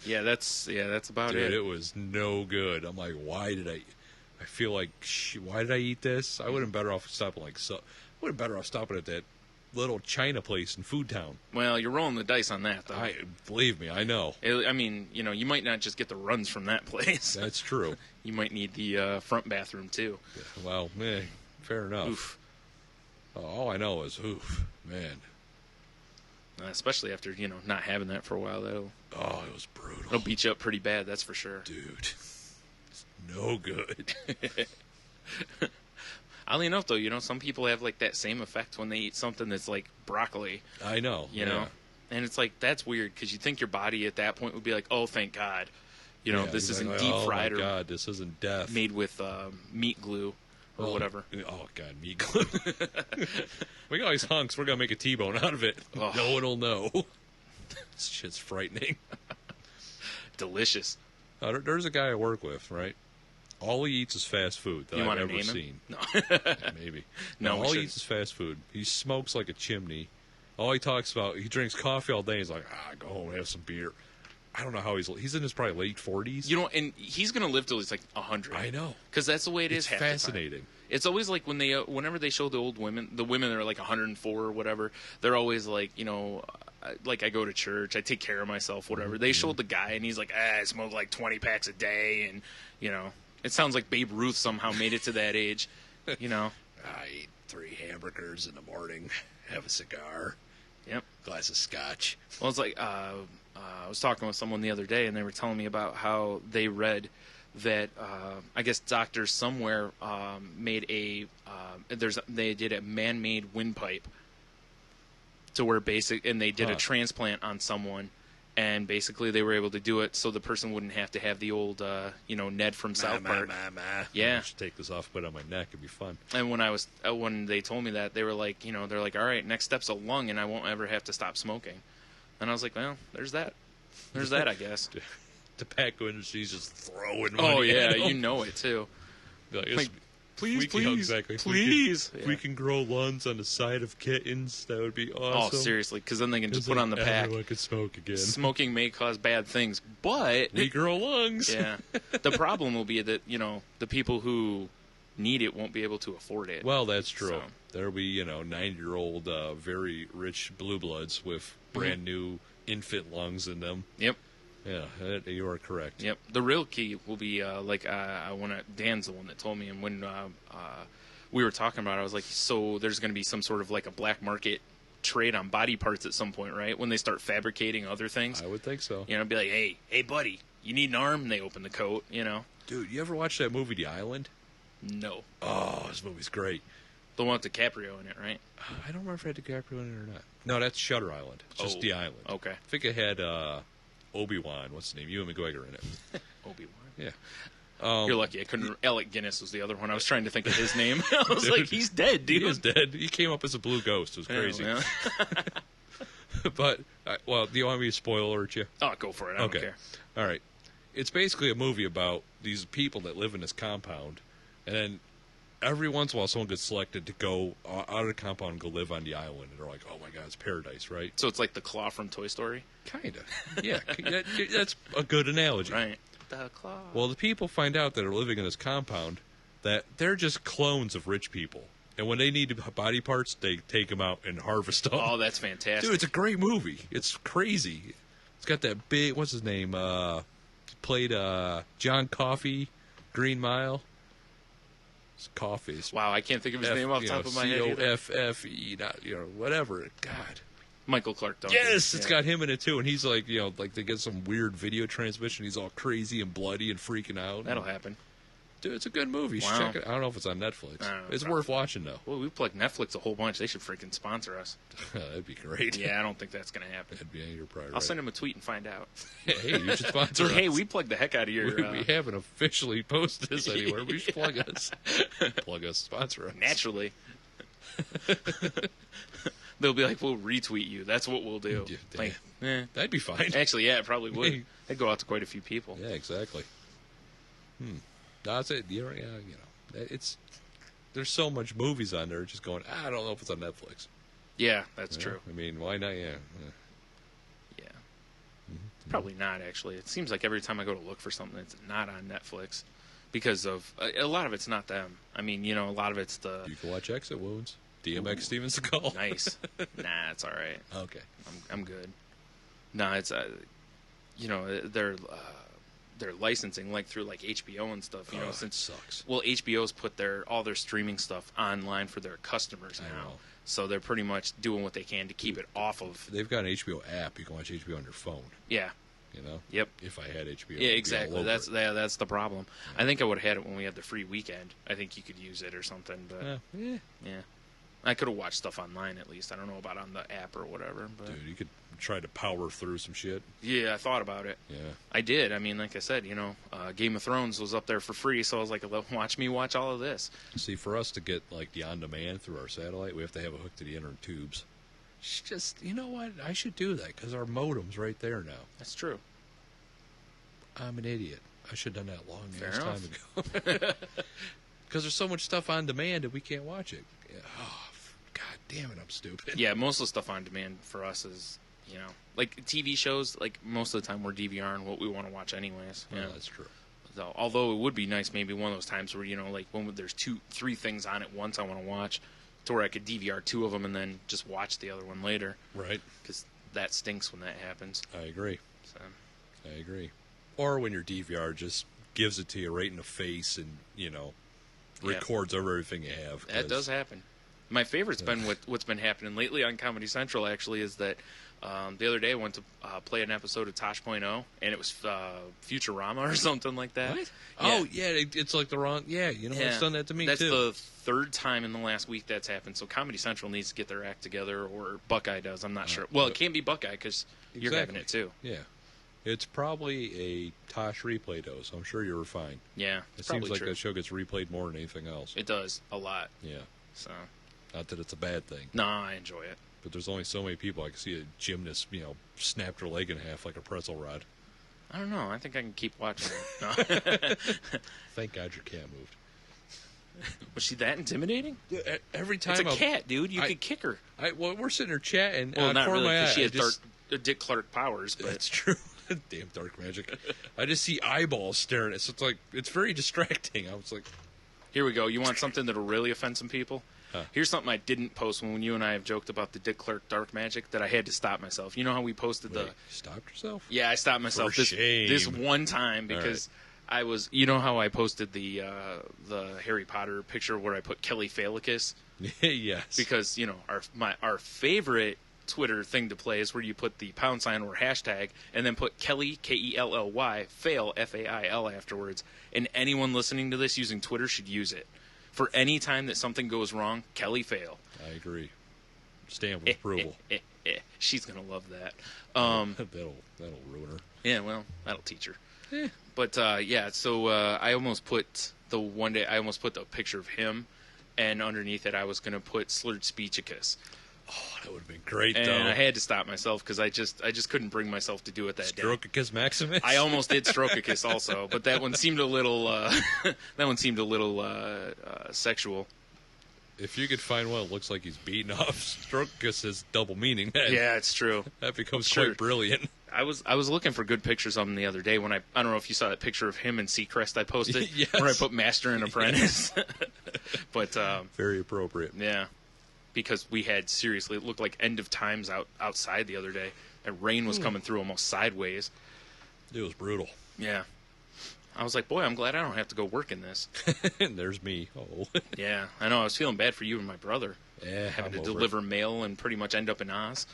Yeah, that's about Dude, it. it was no good. I'm like, why did I feel like, why did I eat this? I would have been better off stopping at that little China place in Food Town. Well, you're rolling the dice on that, though. Believe me, I know. I mean, you might not just get the runs from that place. That's true. You might need the front bathroom, too. Well, fair enough. Oof. All I know is, man. Especially after, not having that for a while. It'll Oh, it was brutal. beat you up pretty bad, that's for sure. Dude, it's no good. Oddly enough, though, some people have, like, that same effect when they eat something that's, like, broccoli, I know. you know? And it's like, that's weird, because you think your body at that point would be like, oh, thank God. This he's isn't like, deep-fried oh my or God, this isn't death. made with meat glue or whatever. Oh, God, meat glue. We got all these hunks. We're going to make a T-bone out of it. Oh. No one will know. This shit's frightening. Delicious. There's a guy I work with, right? All he eats is fast food that You I've want to ever name him? seen. No. Yeah, maybe. No, we all he shouldn't. eats is fast food. He smokes like a chimney. All he talks about, he drinks coffee all day. He's like, go home and have some beer. I don't know how he's in his probably late 40s. And he's going to live till he's like 100. I know. Because that's the way it is It's half the time. fascinating. It's always like when whenever they show the women that are like 104 or whatever, they're always like, like I go to church, I take care of myself, whatever. They showed the guy and he's like, I smoke like 20 packs a day. And, it sounds like Babe Ruth somehow made it to that age, I eat 3 hamburgers in the morning, have a cigar, Yep. glass of scotch. Well, it's like I was talking with someone the other day, and they were telling me about how they read that I guess doctors somewhere made they did a man-made windpipe to where and they did a Huh. transplant on someone, and basically they were able to do it so the person wouldn't have to have the old, Ned from South Park. Yeah. I should take this off, put it on my neck. It'd be fun. And when they told me that, they were like, they're like, all right, next step's a lung, and I won't ever have to stop smoking. And I was like, well, there's that. There's that, I guess. Tobacco industry's just throwing Oh money yeah, at 'em. you know it too. Like, Please, we can- please, exactly. please. If we can grow lawns on the side of kittens, that would be awesome. Oh, seriously, because then they can just It's put like on the pack. everyone could smoke again. Smoking may cause bad things, but We grow lungs. yeah, the problem will be that the people who need it won't be able to afford it. Well, that's true. So- There'll be 9-year-old, very rich blue bloods with brand new infant lungs in them. Yep, Yeah, you are correct. yep. The real key will be Dan's the one that told me, and when we were talking about it, I was like, so there's going to be some sort of like a black market trade on body parts at some point, right? When they start fabricating other things, I would think so. be like, hey, buddy, you need an arm? And they open the coat, Dude, you ever watch that movie, The Island? No, Oh, this movie's great. the one with DiCaprio in it, right? I don't remember if it had DiCaprio in it or not. No, that's Shutter Island. It's just Oh, The Island. okay. I think it had Obi-Wan, what's his name? Ewan McGregor in it. Obi-Wan. Yeah. You're lucky I couldn't. Alec Guinness was the other one. I was trying to think of his name. I was like, he's dead, dude. He is dead. He came up as a blue ghost. It was crazy. Yeah. But, do you want me to spoil alert you? Oh, go for it. I don't care. All right. It's basically a movie about these people that live in this compound, and then every once in a while someone gets selected to go out of the compound and go live on the island, and they're like, oh my God, it's paradise, right? So it's like the claw from Toy Story, Kind of. Yeah, that's a good analogy. right? The claw. Well, the people find out that are living in this compound that they're just clones of rich people. And when they need body parts, they take them out and harvest them. Oh, that's fantastic. Dude, it's a great movie. It's crazy. It's got that big, what's his name? Played John Coffey, Green Mile. It's Coffey. Wow, I can't think of his name off the top of my head. either. Coffe, not, whatever. God. Michael Clark Duncan. Yes, it's Yeah. got him in it too, and he's like, like they get some weird video transmission. He's all crazy and bloody and freaking out. That'll happen. Dude, it's a good movie. You should Wow. check it. I don't know if it's on Netflix. I don't know, It's probably. worth watching though. Well, we plug Netflix a whole bunch. They should freaking sponsor us. That'd be great. Yeah, I don't think that's gonna happen. That'd be, you're probably I'll right. send him a tweet and find out. Hey, you should sponsor So, us. hey, we plugged the heck out of your. We haven't officially posted this anywhere. We should plug us. Plug us, sponsor us. Naturally. They'll be like, we'll retweet you. That's what we'll do. Yeah, Like, That'd be fine. actually, yeah, it probably would. It'd go out to quite a few people. Yeah, exactly. That's it. It's there's so much movies on there. Just going, I don't know if it's on Netflix. Yeah, that's Yeah, true. I mean, why not? Yeah. Yeah. Probably not, actually. It seems like every time I go to look for something, it's not on Netflix. Because of a lot of it's not them. I mean, a lot of it's the You can watch Exit Wounds. DMX Steven Seagal. nice. Nah, it's all right. Okay. I'm good. No, it's they're licensing like through like HBO and stuff. Oh, Since sucks. well, HBO's put all their streaming stuff online for their customers I now, know. so they're pretty much doing what they can to keep it off of. They've got an HBO app. You can watch HBO on your phone. Yeah. Yep. If I had HBO. I'd Yeah, be all exactly. over That's it. that's the problem. I think I would have had it when we had the free weekend. I think you could use it or something, but Yeah. yeah. I could have watched stuff online at least. I don't know about on the app or whatever, but Dude, you could try to power through some shit. yeah, I thought about it. Yeah. I did. I mean, like I said, Game of Thrones was up there for free, so I was like, watch me watch all of this. See, for us to get like the on-demand through our satellite, we have to have a hook to the inner tubes. It's just, you know what? I should do that because our modem's right there now. That's true. I'm an idiot. I should have done that long Fair ass time ago. Because there's so much stuff on demand and we can't watch it. Yeah. Oh, God damn it, I'm stupid. Yeah, most of the stuff on demand for us is, like TV shows. Like most of the time, we're DVRing what we want to watch, anyways. Yeah, Yeah. that's true. So, although it would be nice, maybe one of those times where like when there's 2-3 things on at once I want to watch, to where I could DVR 2 of them and then just watch the other one later. Right. Because that stinks when that happens. I agree. So. I agree. Or when your DVR just gives it to you right in the face and, records over everything you have. That 'cause does happen. My favorite's been what's been happening lately on Comedy Central. Actually, is that the other day I went to play an episode of Tosh.0, and it was Futurama or something like that. What? Yeah. Oh, yeah, it's like the wrong... Yeah, it's done that to me, That's too. the third time in the last week that's happened. So Comedy Central needs to get their act together, or Buckeye does. I'm not sure. Well, it can't be Buckeye because you're having it too. Yeah. It's probably a Tosh replay dose. I'm sure you were fine. Yeah, It seems probably like true. that show gets replayed more than anything else. It does a lot. Yeah. So Not that it's a bad thing. no, I enjoy it. But there's only so many people. I can see a gymnast, snapped her leg in half like a pretzel rod. I don't know. I think I can keep watching it. No. Thank God your cat moved. Was she that intimidating? Every time It's a cat, dude. You could kick her. we're sitting there chatting. Well, and not corner of really, my because eye, she I has just- Dick Clark powers. But That's true. Damn dark magic. I just see eyeballs staring at it. So it's very distracting. I was like, here we go. You want something that'll really offend some people? Huh. Here's something I didn't post when you and I have joked about the Dick Clark dark magic that I had to stop myself. You know how we posted wait, the... stopped yourself? Yeah, I stopped myself For shame. this one time All because I was... You know how I posted the Harry Potter picture where I put Kelly Phalicus? Yes. Because, our favorite Twitter thing to play is where you put the # or hashtag and then put Kelly, Kelly, fail, Fail afterwards. And anyone listening to this using Twitter should use it. For any time that something goes wrong, Kelly fail. I agree. Stamp of approval. She's going to love that. That'll ruin her. Yeah, well, that'll teach her. But, so I almost put the picture of him, and underneath it I was going to put slurred speechicus. Oh, that would have been great, And though. I had to stop myself because I just couldn't bring myself to do it that day. Strokicus Maximus? I almost did Strokicus also, but that one seemed a little sexual. If you could find one that looks like he's beating off, Strokicus is double meaning. Yeah, it's true. That becomes Sure. quite brilliant. I was looking for good pictures of him the other day when I don't know if you saw that picture of him and Seacrest I posted Yes. where I put Master and Apprentice. But Very appropriate. yeah, because we had seriously it looked like end of times outside the other day, and rain was coming through almost sideways. It was brutal. Yeah, I was like, boy, I'm glad I don't have to go work in this. And there's me. Oh. Yeah, I know. I was feeling bad for you and my brother Yeah, having I'm to over deliver mail and pretty much end up in Oz.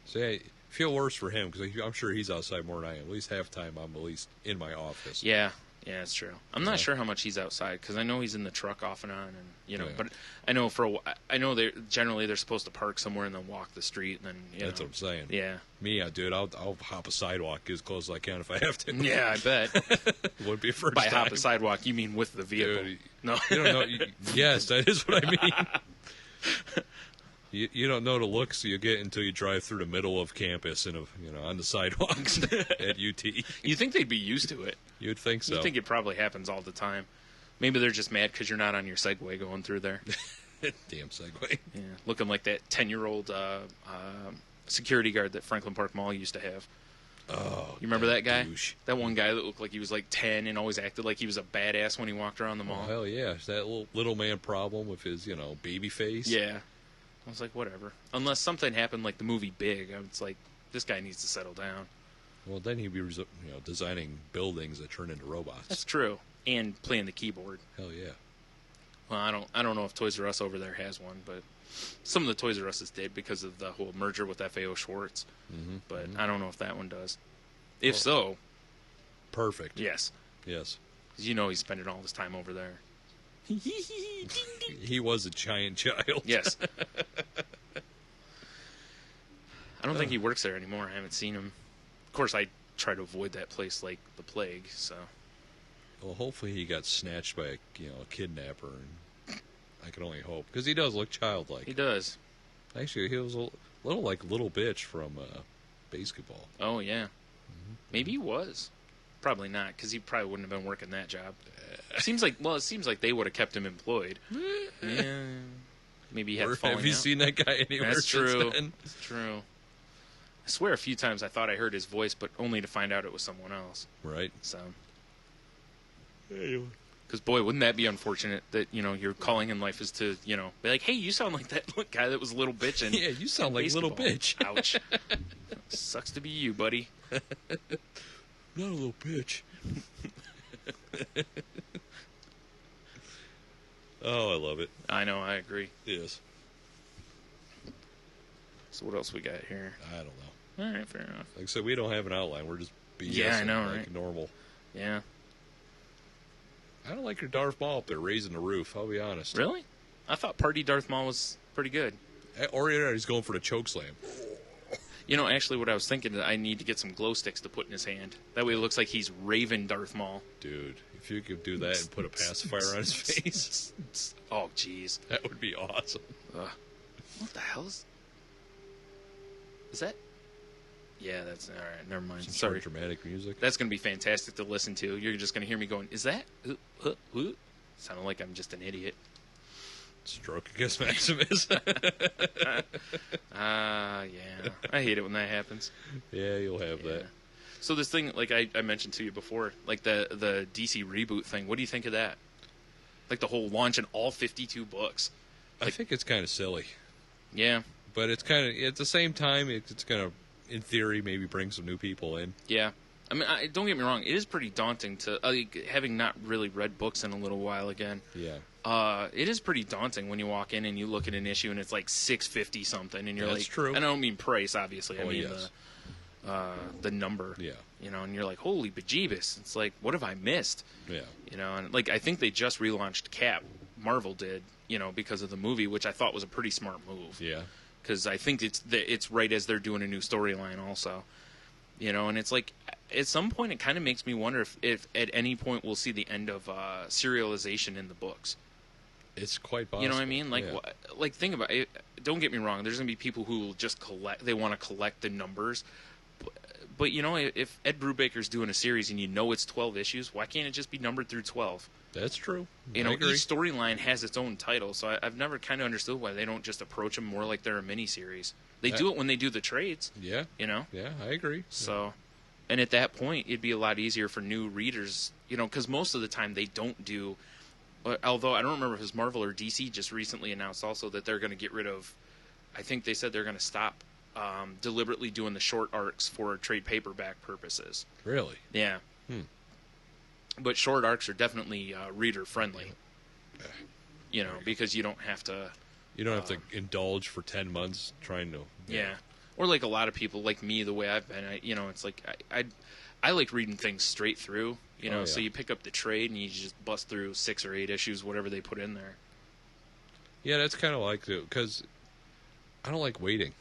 See, I feel worse for him because I'm sure he's outside more than I am. At least half the time I'm at least in my office. Yeah, it's true. I'm not Yeah. sure how much he's outside because I know he's in the truck off and on, and Yeah. But I know they're generally supposed to park somewhere and then walk the street, and then That's what I'm saying. Yeah, Me, dude, I'll hop a sidewalk as close as I can if I have to. yeah, I bet. Wouldn't be a first By time. hop a sidewalk, you mean with the vehicle? Dude, No, You don't know. Yes, that is what I mean. You don't know the looks you get until you drive through the middle of campus and on the sidewalks at UT. you think they'd be used to it? You'd think so. You think it probably happens all the time? Maybe they're just mad because you're not on your Segway going through there. Damn Segway. Yeah, looking like that 10-year-old security guard that Franklin Park Mall used to have. Oh, You remember that guy? douche. That one guy that looked like he was like 10 and always acted like he was a badass when he walked around the Oh, mall. hell yeah. It's that little man problem with his, baby face. Yeah. I was like, whatever. Unless something happened like the movie Big, I was like, this guy needs to settle down. Well, then he'd be, designing buildings that turn into robots. That's true. And playing the keyboard. Hell yeah. Well, I don't know if Toys R Us over there has one, but some of the Toys R Us's did because of the whole merger with FAO Schwartz. Mm-hmm. But I don't know if that one does. If so, Perfect. yes. Yes. 'Cause he's spending all his time over there. He was a giant child. Yes. I don't think he works there anymore. I haven't seen him. Of course, I try to avoid that place like the plague, so. Well, hopefully he got snatched by a kidnapper, and I can only hope because he does look childlike. He does. Actually, he was a little like Little Bitch from Basketball. Oh, yeah. Maybe he was. Probably not, because he probably wouldn't have been working that job. It seems like they would have kept him employed. Yeah. Maybe he had Or falling have you out. seen that guy anywhere That's since true. then? That's true. I swear a few times I thought I heard his voice, but only to find out it was someone else. Right. So. Because, boy, wouldn't that be unfortunate that, your calling in life is to, be like, hey, you sound like that guy that was a little bitch in Yeah, you sound like Little Basketball. Bitch. Ouch. Sucks to be you, buddy. Not a little bitch. Oh, I love it. I know, I agree. Yes. So what else we got here? I don't know. All right, fair enough. Like I said, we don't have an outline. We're just BSing Yeah, I know, like right? normal. Yeah. I don't like your Darth Maul up there raising the roof. I'll be honest. Really? I thought Party Darth Maul was pretty good. Or he's going for the choke slam. You know, actually, what I was thinking is I need to get some glow sticks to put in his hand. That way, it looks like he's Raven Darth Maul. Dude, if you could do that and put a pacifier on his face, Oh, jeez. that would be awesome. What the hell is that? Yeah, that's all right. Never mind. Some Sorry. sort of dramatic music. That's going to be fantastic to listen to. You're just going to hear me going, "Is that?" Sounding like I'm just an idiot. Stroke against Maximus. Yeah. I hate it when that happens. Yeah, you'll have that. So this thing, like I mentioned to you before, like the DC reboot thing. What do you think of that? Like the whole launch in all 52 books. I think it's kind of silly, Yeah. but it's kind of at the same time it's going to, in theory, maybe bring some new people in. Yeah. I mean, don't get me wrong. It is pretty daunting to having not really read books in a little while again. Yeah. It is pretty daunting when you walk in and you look at an issue and it's like $6.50 something, and you're That's like, true. And I don't mean price, obviously. I Oh, mean yes. the number. Yeah. You know, and you're like, holy bejeebus! It's like, what have I missed? Yeah. You know, and like I think they just relaunched Cap. Marvel did, you know, because of the movie, which I thought was a pretty smart move. Yeah. Because I think it's right as they're doing a new storyline also. You know, and it's like at some point it kind of makes me wonder if at any point we'll see the end of serialization in the books. It's quite possible. You know what I mean? Like, yeah. like think about it. Don't get me wrong. There's gonna be people who will just collect. They want to collect the numbers. But you know, if Ed Brubaker's doing a series and you know it's 12 issues, why can't it just be numbered through 12? That's true. You I know, agree. each storyline has its own title, so I've never kind of understood why they don't just approach them more like they're a miniseries. They do it when they do the trades. Yeah. You know. Yeah, I agree. So, and at that point, it'd be a lot easier for new readers, you know, because most of the time they don't do. Although I don't remember if it was Marvel or DC just recently announced also that they're going to get rid of. I think they said they're going to stop deliberately doing the short arcs for trade paperback purposes. Really? Yeah. But short arcs are definitely reader friendly. You know, because you don't have to. You don't have to indulge for 10 months trying to. Yeah. Or like a lot of people, like me, the way I've been, you know, it's like I like reading things straight through, you know, Oh, yeah. so you pick up the trade and you just bust through 6 or 8 issues, whatever they put in there. Yeah, that's kind of like it, because I don't like waiting.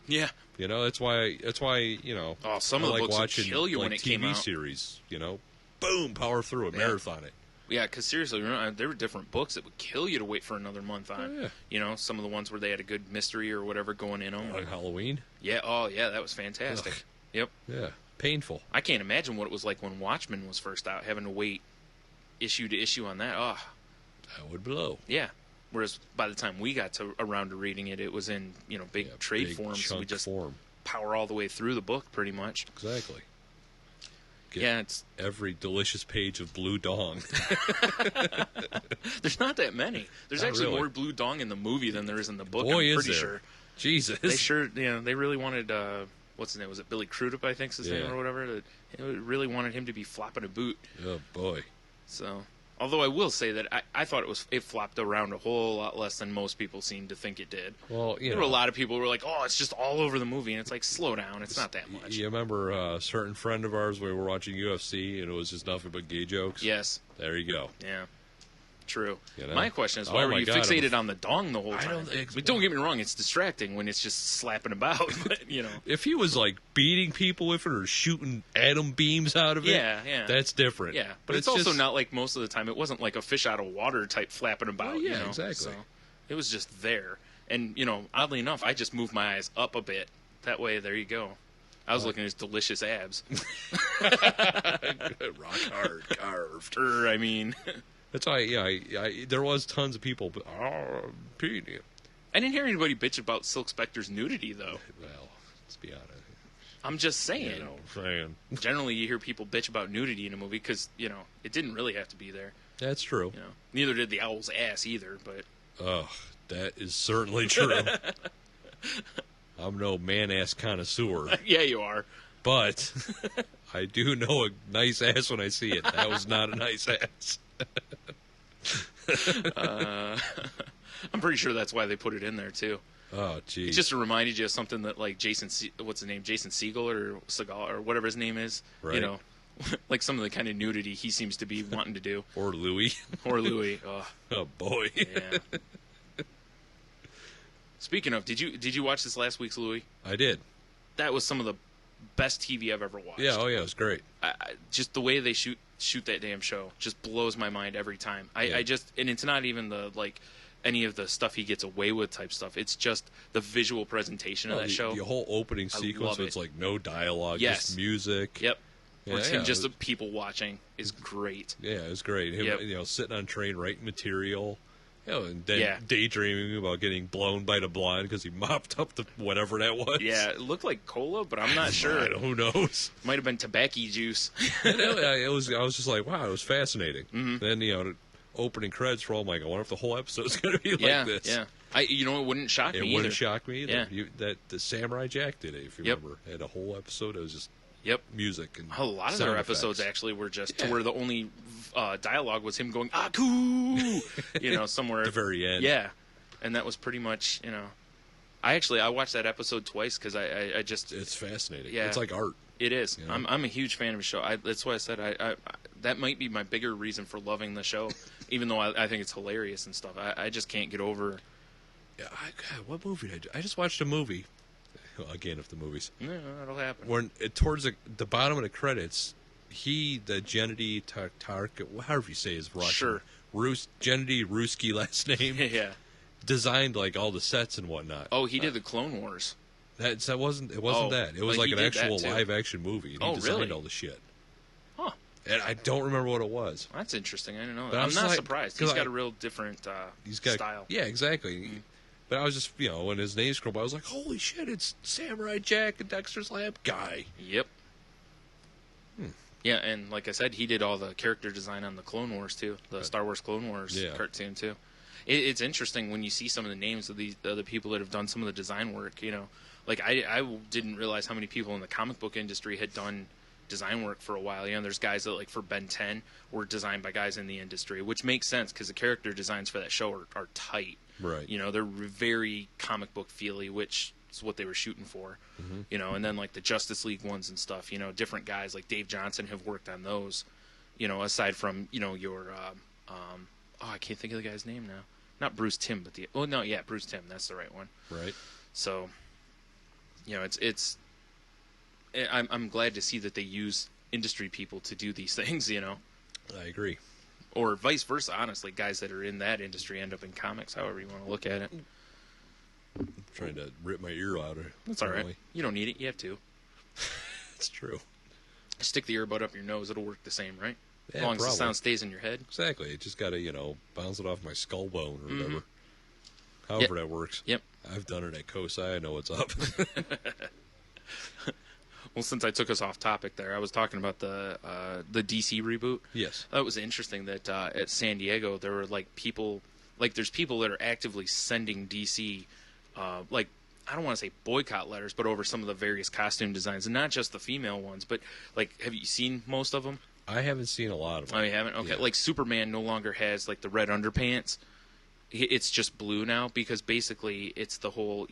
Yeah. You know, that's why you know. Oh, some I of the like books would watching kill you like when it TV came out. series. You know, boom, power through it, Yeah. marathon it. Yeah, because seriously, remember, there were different books that would kill you to wait for another month on. Oh, yeah. You know, some of the ones where they had a good mystery or whatever going in them. On Halloween. Yeah, oh yeah, that was fantastic. Ugh. Yep. Yeah, painful. I can't imagine what it was like when Watchmen was first out, having to wait issue to issue on that. Oh, That would blow. yeah. Whereas by the time we got around to reading it, it was in, you know, big Yeah, trade big forms. So we chunk just form. power all the way through the book, pretty much. Exactly. Get Yeah, it's every delicious page of Blue Dong. there's not that many. There's Not actually really. more Blue Dong in the movie than there is in the book. Boy, I'm is pretty there. sure. Jesus. They sure, you know, they really wanted what's his name? Was it Billy Crudup? I think's his name Yeah. or whatever. They really wanted him to be flopping a boot. Oh boy. So, although I will say that I thought it flopped around a whole lot less than most people seem to think it did. Well, you There know. were a lot of people who were like, "Oh, it's just all over the movie," and it's like, slow down. It's not that much. You remember a certain friend of ours? We were watching UFC, and it was just nothing but gay jokes. Yes. There you go. Yeah. True. You know? My question is, Oh why were my you God, fixated on the dong the whole I time? don't- But don't get me wrong; it's distracting when it's just slapping about. But you know, If he was like beating people with it or shooting atom beams out of it, Yeah. that's different. yeah. But it's also just- not like most of the time. It wasn't like a fish out of water type flapping about. Well, yeah, you know? exactly. So it was just there, and you know, oddly enough, I just moved my eyes up a bit. That way, there you go. I was looking at his delicious abs. rock hard carved. I mean, That's why, I there was tons of people, but Pete. I didn't hear anybody bitch about Silk Spectre's nudity, though. Well, let's be honest. I'm just saying. You know, saying Generally, you hear people bitch about nudity in a movie because, you know, it didn't really have to be there. that's true. You know, neither did the owl's ass either. But Ugh, that is certainly true. I'm no man-ass connoisseur, yeah, you are. but I do know a nice ass when I see it. That was not a nice ass. I'm pretty sure that's why they put it in there too. Oh, It geez. just reminded you of something that like what's his name, Jason Segel or Segal or whatever his name is. Right. You know, like some of the kind of nudity he seems to be wanting to do. Or Louis. Or Louis. Oh, boy. Yeah. Speaking of, did you watch this last week's Louis? I did. That was some of the best TV I've ever watched. Yeah, oh, yeah, it was great. Just the way they shoot that damn show just blows my mind every time. Yeah. And it's not even the like any of the stuff he gets away with type stuff. It's just the visual presentation of that show. The whole opening I sequence, love so it's it. like no dialogue, Yes. just music. Yep. Yeah, Or it's yeah, him just it was- the people watching is great. Yeah, it was great. Him, Yep. Sitting on train, writing material, and then Yeah. daydreaming about getting blown by the blonde because he mopped up the whatever that was. Yeah, it looked like cola, but I'm not sure. Who knows? Might have been tobacco juice. I was just like, wow, it was fascinating. Mm-hmm. Then the opening credits roll. I'm like, I wonder if the whole episode's going to be yeah, like this. yeah. It wouldn't shock It me wouldn't either. shock me either. Yeah. The Samurai Jack did it, if you Yep. remember. Had a whole episode. It was just Yep. music and A lot of sound their effects. episodes actually were just Yeah. to where the only dialogue was him going "Aku," somewhere At the very end. Yeah, and that was pretty much I watched that episode twice because I just It's fascinating. Yeah. It's like art. it is. You know? I'm a huge fan of the show. That's why I said I that might be my bigger reason for loving the show, even though I think it's hilarious and stuff. I just can't get over. Yeah, God, what movie did I do? I just watched a movie. Again, of the movies. No, that'll happen. When towards the bottom of the credits, the Gennady Tark, however you say his Russian, Sure. Gennady Ruski last name, Yeah. designed like all the sets and whatnot. Oh, he did the Clone Wars. It wasn't Oh, that. It was but like he an did that actual too. live action movie. And Oh, he designed really? all the shit. Huh. And I don't remember what it was. That's interesting. I didn't know But that. I I'm was not like- surprised. 'cause He's got I- a real different He's got style. Yeah, exactly. But I was just when his name scrolled by, I was like, holy shit, it's Samurai Jack and Dexter's Lab guy. Yep. Yeah, and like I said, he did all the character design on the Clone Wars too, the Star Wars Clone Wars Yeah. cartoon too. It's interesting when you see some of the names of the other people that have done some of the design work. Like I didn't realize how many people in the comic book industry had done design work for a while. There's guys that like for Ben 10 were designed by guys in the industry, which makes sense because the character designs for that show are tight. Right. They're very comic book feely, which is what they were shooting for. Mm-hmm. And then like the Justice League ones and stuff. Different guys like Dave Johnson have worked on those. Aside from your I can't think of the guy's name now. Not Bruce Timm, but Bruce Timm. That's the right one. Right. So, I'm glad to see that they use industry people to do these things. I agree. Or vice versa. Honestly, guys that are in that industry end up in comics. However you want to look at it. I'm trying to rip my ear out. That's all right. You don't need it. You have to. It's true. Stick the earbud up your nose. It'll work the same, right? Yeah, as long as the probably. sound stays in your head. Exactly. You just got to, bounce it off my skull bone or whatever. However that works. Yep. I've done it at COSI. I know what's up. Well, since I took us off topic there, I was talking about the DC reboot. Yes. That was interesting that at San Diego there were there's people that are actively sending DC I don't want to say boycott letters, but over some of the various costume designs, and not just the female ones, but have you seen most of them? I haven't seen a lot of them. Oh, you haven't? Okay. Yeah. Like Superman no longer has the red underpants. It's just blue now because basically it's the whole,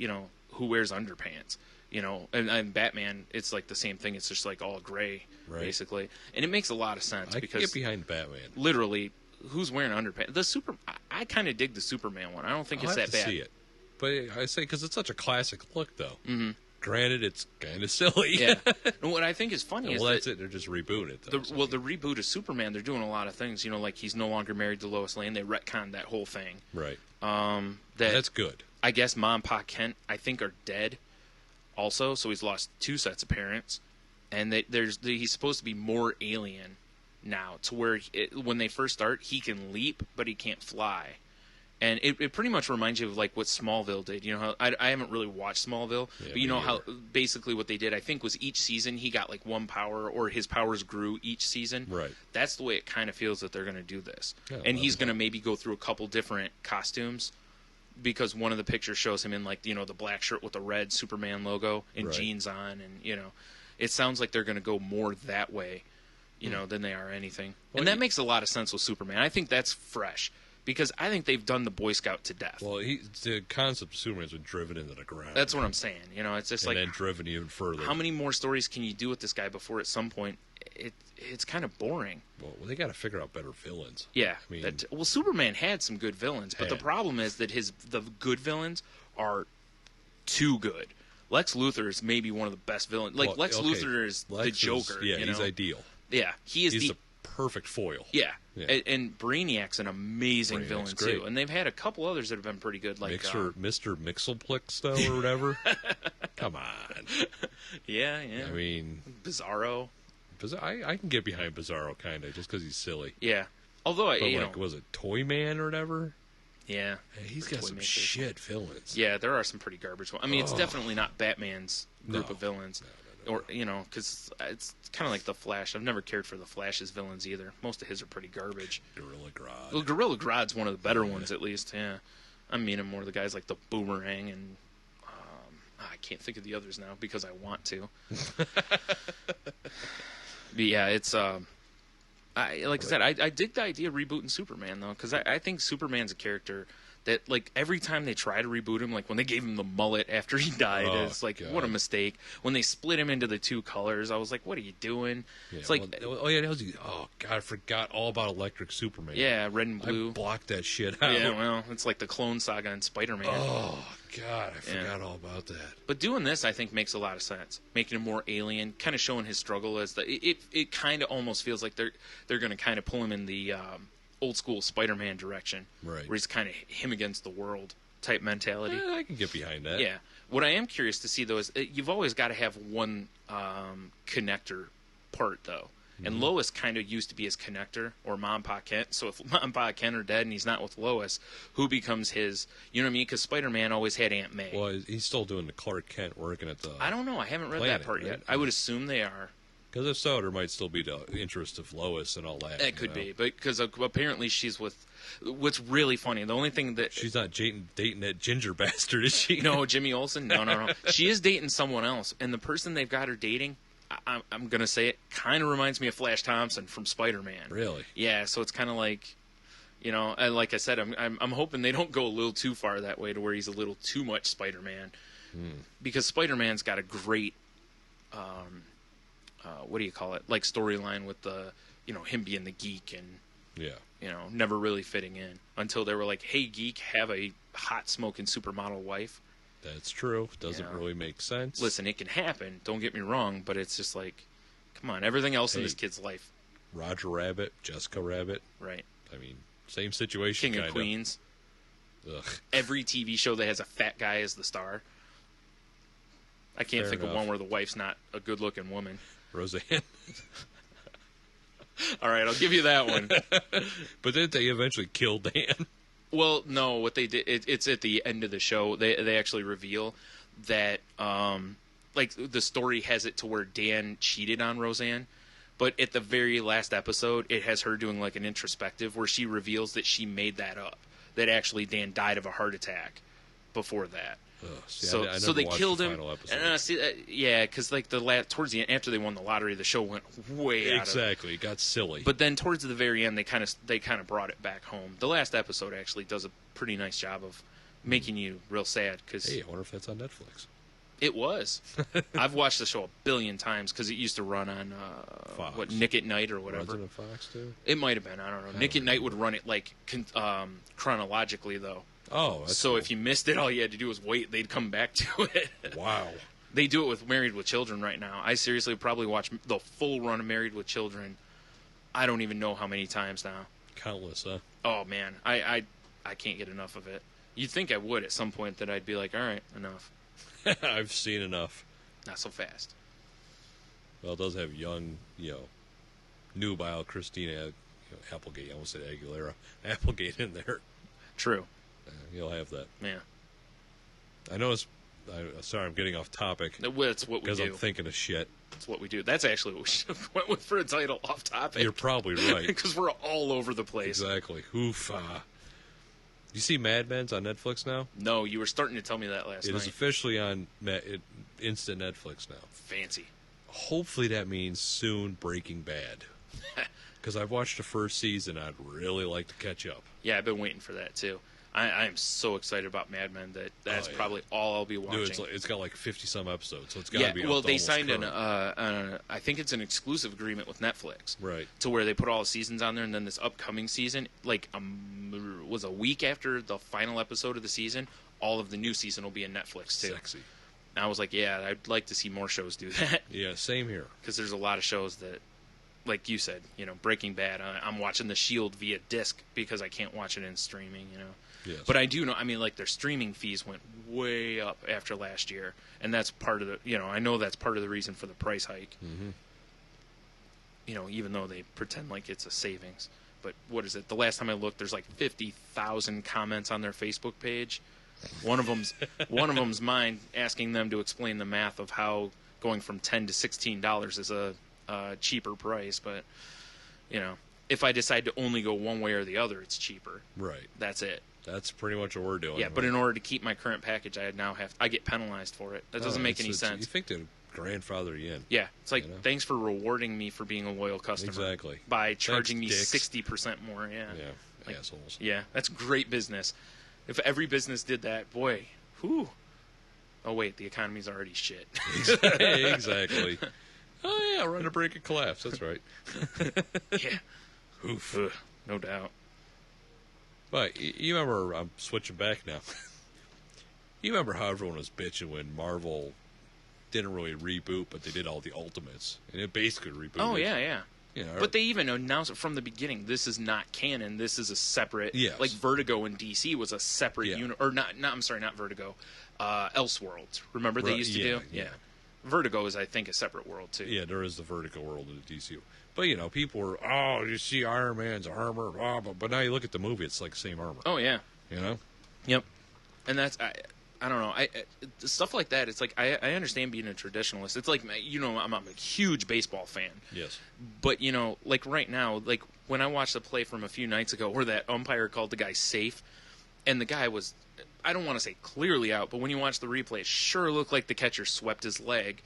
who wears underpants, and Batman, it's like the same thing. It's just like all gray, Right. basically. And it makes a lot of sense I can because get behind Batman. literally who's wearing underpants? I kind of dig the Superman one. I don't think I'll it's have that to bad. see it. But I say because it's such a classic look, though. Mm-hmm. Granted, it's kind of silly. Yeah. And what I think is funny is well, that that's it. They're just rebooting it, though. the reboot of Superman, they're doing a lot of things. Like he's no longer married to Lois Lane. They retconned that whole thing. Right. That's good. I guess Mom and Pa Kent, I think, are dead also, so he's lost 2 sets of parents. And he's supposed to be more alien now, to where when they first start, he can leap, but he can't fly. And it pretty much reminds you of what Smallville did. How I haven't really watched Smallville, Yeah, but you me know how either. basically what they did, I think, was each season he got one power, or his powers grew each season. Right. That's the way it kind of feels that they're going to do this. Yeah, and that'd he's be going to fun. maybe go through a couple different costumes, because one of the pictures shows him in the black shirt with the red Superman logo and Right. jeans on, and it sounds like they're going to go more that way, than they are anything. Well, And that makes a lot of sense with Superman. I think that's fresh because I think they've done the Boy Scout to death. Well, the concept of Superman's been driven into the ground. That's what I'm saying. You know, it's just and like then driven even further. how many more stories can you do with this guy before at some point it's kind of boring. Well, they got to figure out better villains. Yeah. I mean, well, Superman had some good villains, but the problem is that the good villains are too good. Lex Luthor is maybe one of the best villains. Like, Lex Luthor is the Joker. Yeah, you he's know? ideal. Yeah, he's the perfect foil. Yeah. And Brainiac's an amazing villain, great. too. And they've had a couple others that have been pretty good. Like Mr. Mixelplix, though, or whatever. Come on. Yeah. I mean... Bizarro. I can get behind Bizarro, kind of, just because he's silly. Yeah. Although, was it Toy Man or whatever? Yeah. He's got some shit villains. Yeah, there are some pretty garbage ones. I mean, it's definitely not Batman's group of villains. No. Or, you know, because it's kind of like the Flash. I've never cared for the Flash's villains either. Most of his are pretty garbage. Gorilla Grodd. Well, Gorilla Grodd's one of the better ones, at least, yeah. I mean, more the guys like the Boomerang and... I can't think of the others now because I want to. But yeah, it's... I said, I dig the idea of rebooting Superman, though, because I think Superman's a character that, like, every time they try to reboot him, like, when they gave him the mullet after he died, it's like, God. what a mistake. When they split him into the two colors, I was like, what are you doing? Yeah, it's like... God, I forgot all about Electric Superman. Yeah, red and blue. I blocked that shit out. Yeah, well, it's like the Clone Saga and Spider-Man. Oh, God, I forgot all about that. But doing this, I think, makes a lot of sense. Making him more alien, kind of showing his struggle as it kind of almost feels like they're going to kind of pull him in the old school Spider-Man direction, right? Where he's kind of him against the world type mentality. I can get behind that. Yeah. What I am curious to see though is you've always got to have one connector part though. And Lois kind of used to be his connector, or Mom and Pa Kent. So if Mom and Pa Kent are dead and he's not with Lois, who becomes his... You know what I mean? Because Spider-Man always had Aunt May. Well, he's still doing the Clark Kent working at the... I don't know. I haven't read that part yet. I would assume they are. Because if so, there might still be the interest of Lois and all that. That could be. But because apparently she's with... What's really funny, the only thing that... She's not dating that ginger bastard, is she? No, Jimmy Olsen? No. She is dating someone else. And the person they've got her dating... I'm going to say it, kind of reminds me of Flash Thompson from Spider-Man. Really? Yeah, so it's kind of like, you know, like I said, I'm hoping they don't go a little too far that way to where he's a little too much Spider-Man. Because Spider-Man's got a great, what do you call it, like storyline with the, you know, him being the geek and, you know, never really fitting in. Until they were like, hey, geek, have a hot smoking supermodel wife. That's true. Doesn't really make sense. Listen, it can happen. Don't get me wrong, but it's just like, come on. Everything else in this kid's life. Roger Rabbit, Jessica Rabbit. Right. I mean, same situation. King of Queens. Ugh. Every TV show that has a fat guy as the star. I can't think of one where the wife's not a good-looking woman. Roseanne. All right, I'll give you that one. But didn't they eventually kill Dan? Well, no, what they did, it's at the end of the show. They actually reveal that, like, the story has it to where Dan cheated on Roseanne, but at the very last episode, it has her doing, like, an introspective where she reveals that she made that up, that actually Dan died of a heart attack before that. See, I so they watched killed the him. final episode. Yeah, because like towards the end, after they won the lottery, the show went way out of... Exactly, it got silly. But then towards the very end, they kind of brought it back home. The last episode actually does a pretty nice job of making you real sad. Cause hey, I wonder if that's on Netflix. It was. I've watched the show a billion times because it used to run on Fox. Nick at Night or whatever. Runs it on Fox too? It might have been. I don't know. Nick at Night would run it like chronologically though. Oh, that's so cool. if you missed it, all you had to do was wait. They'd come back to it. Wow. They do it with Married with Children right now. I seriously probably watch the full run of Married with Children. I don't even know how many times now. Countless, huh? Oh man, I can't get enough of it. You'd think I would at some point that I'd be like, all right, enough. I've seen enough. Not so fast. Well, it does have young, nubile Christina Applegate. I almost said Aguilera. Applegate in there. True. You'll have that. Yeah. I noticed. Sorry, I'm getting off topic. That's what we do. Because I'm thinking of shit. That's what we do. That's actually what we should have went with for a title, Off Topic. You're probably right. Because we're all over the place. Exactly. Oof. You see Mad Men's on Netflix now? No, you were starting to tell me that last night. It is officially on instant Netflix now. Fancy. Hopefully that means soon Breaking Bad. because I've watched the first season. I'd really like to catch up. Yeah, I've been waiting for that too. I am so excited about Mad Men that's Oh, yeah. probably all I'll be watching. Dude, it's got like 50-some episodes, so it's got to be. Well, they almost signed current. I think it's an exclusive agreement with Netflix, Right. to where they put all the seasons on there, and then this upcoming season, like was a week after the final episode of the season, all of the new season will be in Netflix too. Sexy. And I was like, yeah, I'd like to see more shows do that, Yeah, same here. because there's a lot of shows that, like you said, Breaking Bad. I'm watching The Shield via disc because I can't watch it in streaming, Yes. But I do know, like their streaming fees went way up after last year, and that's part of the, I know that's part of the reason for the price hike. Mm-hmm. Even though they pretend like it's a savings. But what is it? The last time I looked, there's like 50,000 comments on their Facebook page. One of them's mine, asking them to explain the math of how going from $10 to $16 is a cheaper price. But if I decide to only go one way or the other, it's cheaper. Right. That's it. That's pretty much what we're doing. Yeah, but in order to keep my current package, I get penalized for it. That doesn't make any sense. You think they'd grandfather you in? Yeah, it's like, thanks for rewarding me for being a loyal customer. Exactly. By charging Thanks, me 60% more. Yeah. Yeah. Assholes. Yeah, that's great business. If every business did that, boy, whew. Oh wait, the economy's already shit. Exactly. Oh yeah, run a break and collapse. That's right. Yeah. Oof. Ugh, no doubt. But you remember? I'm switching back now. You remember how everyone was bitching when Marvel didn't really reboot, but they did all the Ultimates, and it basically rebooted. Oh yeah. You know, But they even announced it from the beginning. This is not canon. This is a separate. Yes. Like Vertigo in DC was a separate Yeah. unit, or not. I'm sorry, not Vertigo. Elseworlds. Remember they Right, used to yeah, do? yeah. Vertigo is, I think, a separate world too. Yeah, there is the Vertigo world in the DCU. But people were, oh, you see Iron Man's armor, blah, blah. But now you look at the movie, it's like the same armor. Oh yeah. Yep. And that's I don't know. Stuff like that. It's like I understand being a traditionalist. It's like I'm a huge baseball fan. Yes. But like right now, like when I watched the play from a few nights ago, where that umpire called the guy safe, and the guy was, I don't want to say clearly out, but when you watch the replay, it sure looked like the catcher swept his leg,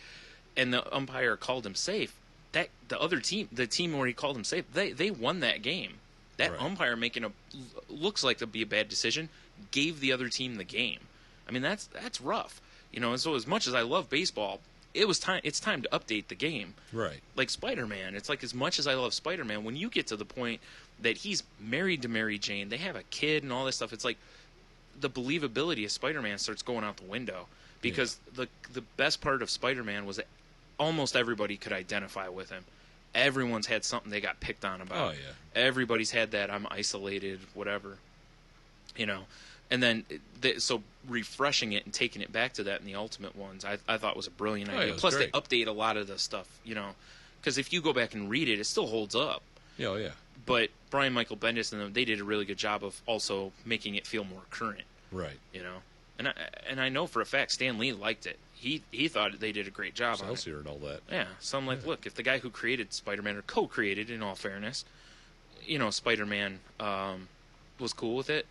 and the umpire called him safe. That the other team, the team where he called him safe, they won that game. That Right. umpire making looks like to be a bad decision, gave the other team the game. I mean, that's rough, And so as much as I love baseball, it's time to update the game. Right. Like Spider-Man, it's like as much as I love Spider-Man, when you get to the point that he's married to Mary Jane, they have a kid and all this stuff, it's like the believability of Spider-Man starts going out the window, because the best part of Spider-Man was that almost everybody could identify with him. Everyone's had something they got picked on about. Oh, yeah. Everybody's had that I'm isolated, whatever. And then, so refreshing it and taking it back to that in the Ultimate ones, I thought was a brilliant Oh, idea. yeah, it was Plus, great. they update a lot of the stuff, because if you go back and read it, it still holds up. Yeah, oh, yeah. But Brian Michael Bendis and them, they did a really good job of also making it feel more current, Right. And I know for a fact Stan Lee liked it. He thought they did a great job on it. Excelsior and all that. Yeah, so I'm like, look, if the guy who created Spider-Man, or co-created, in all fairness, Spider-Man was cool with it,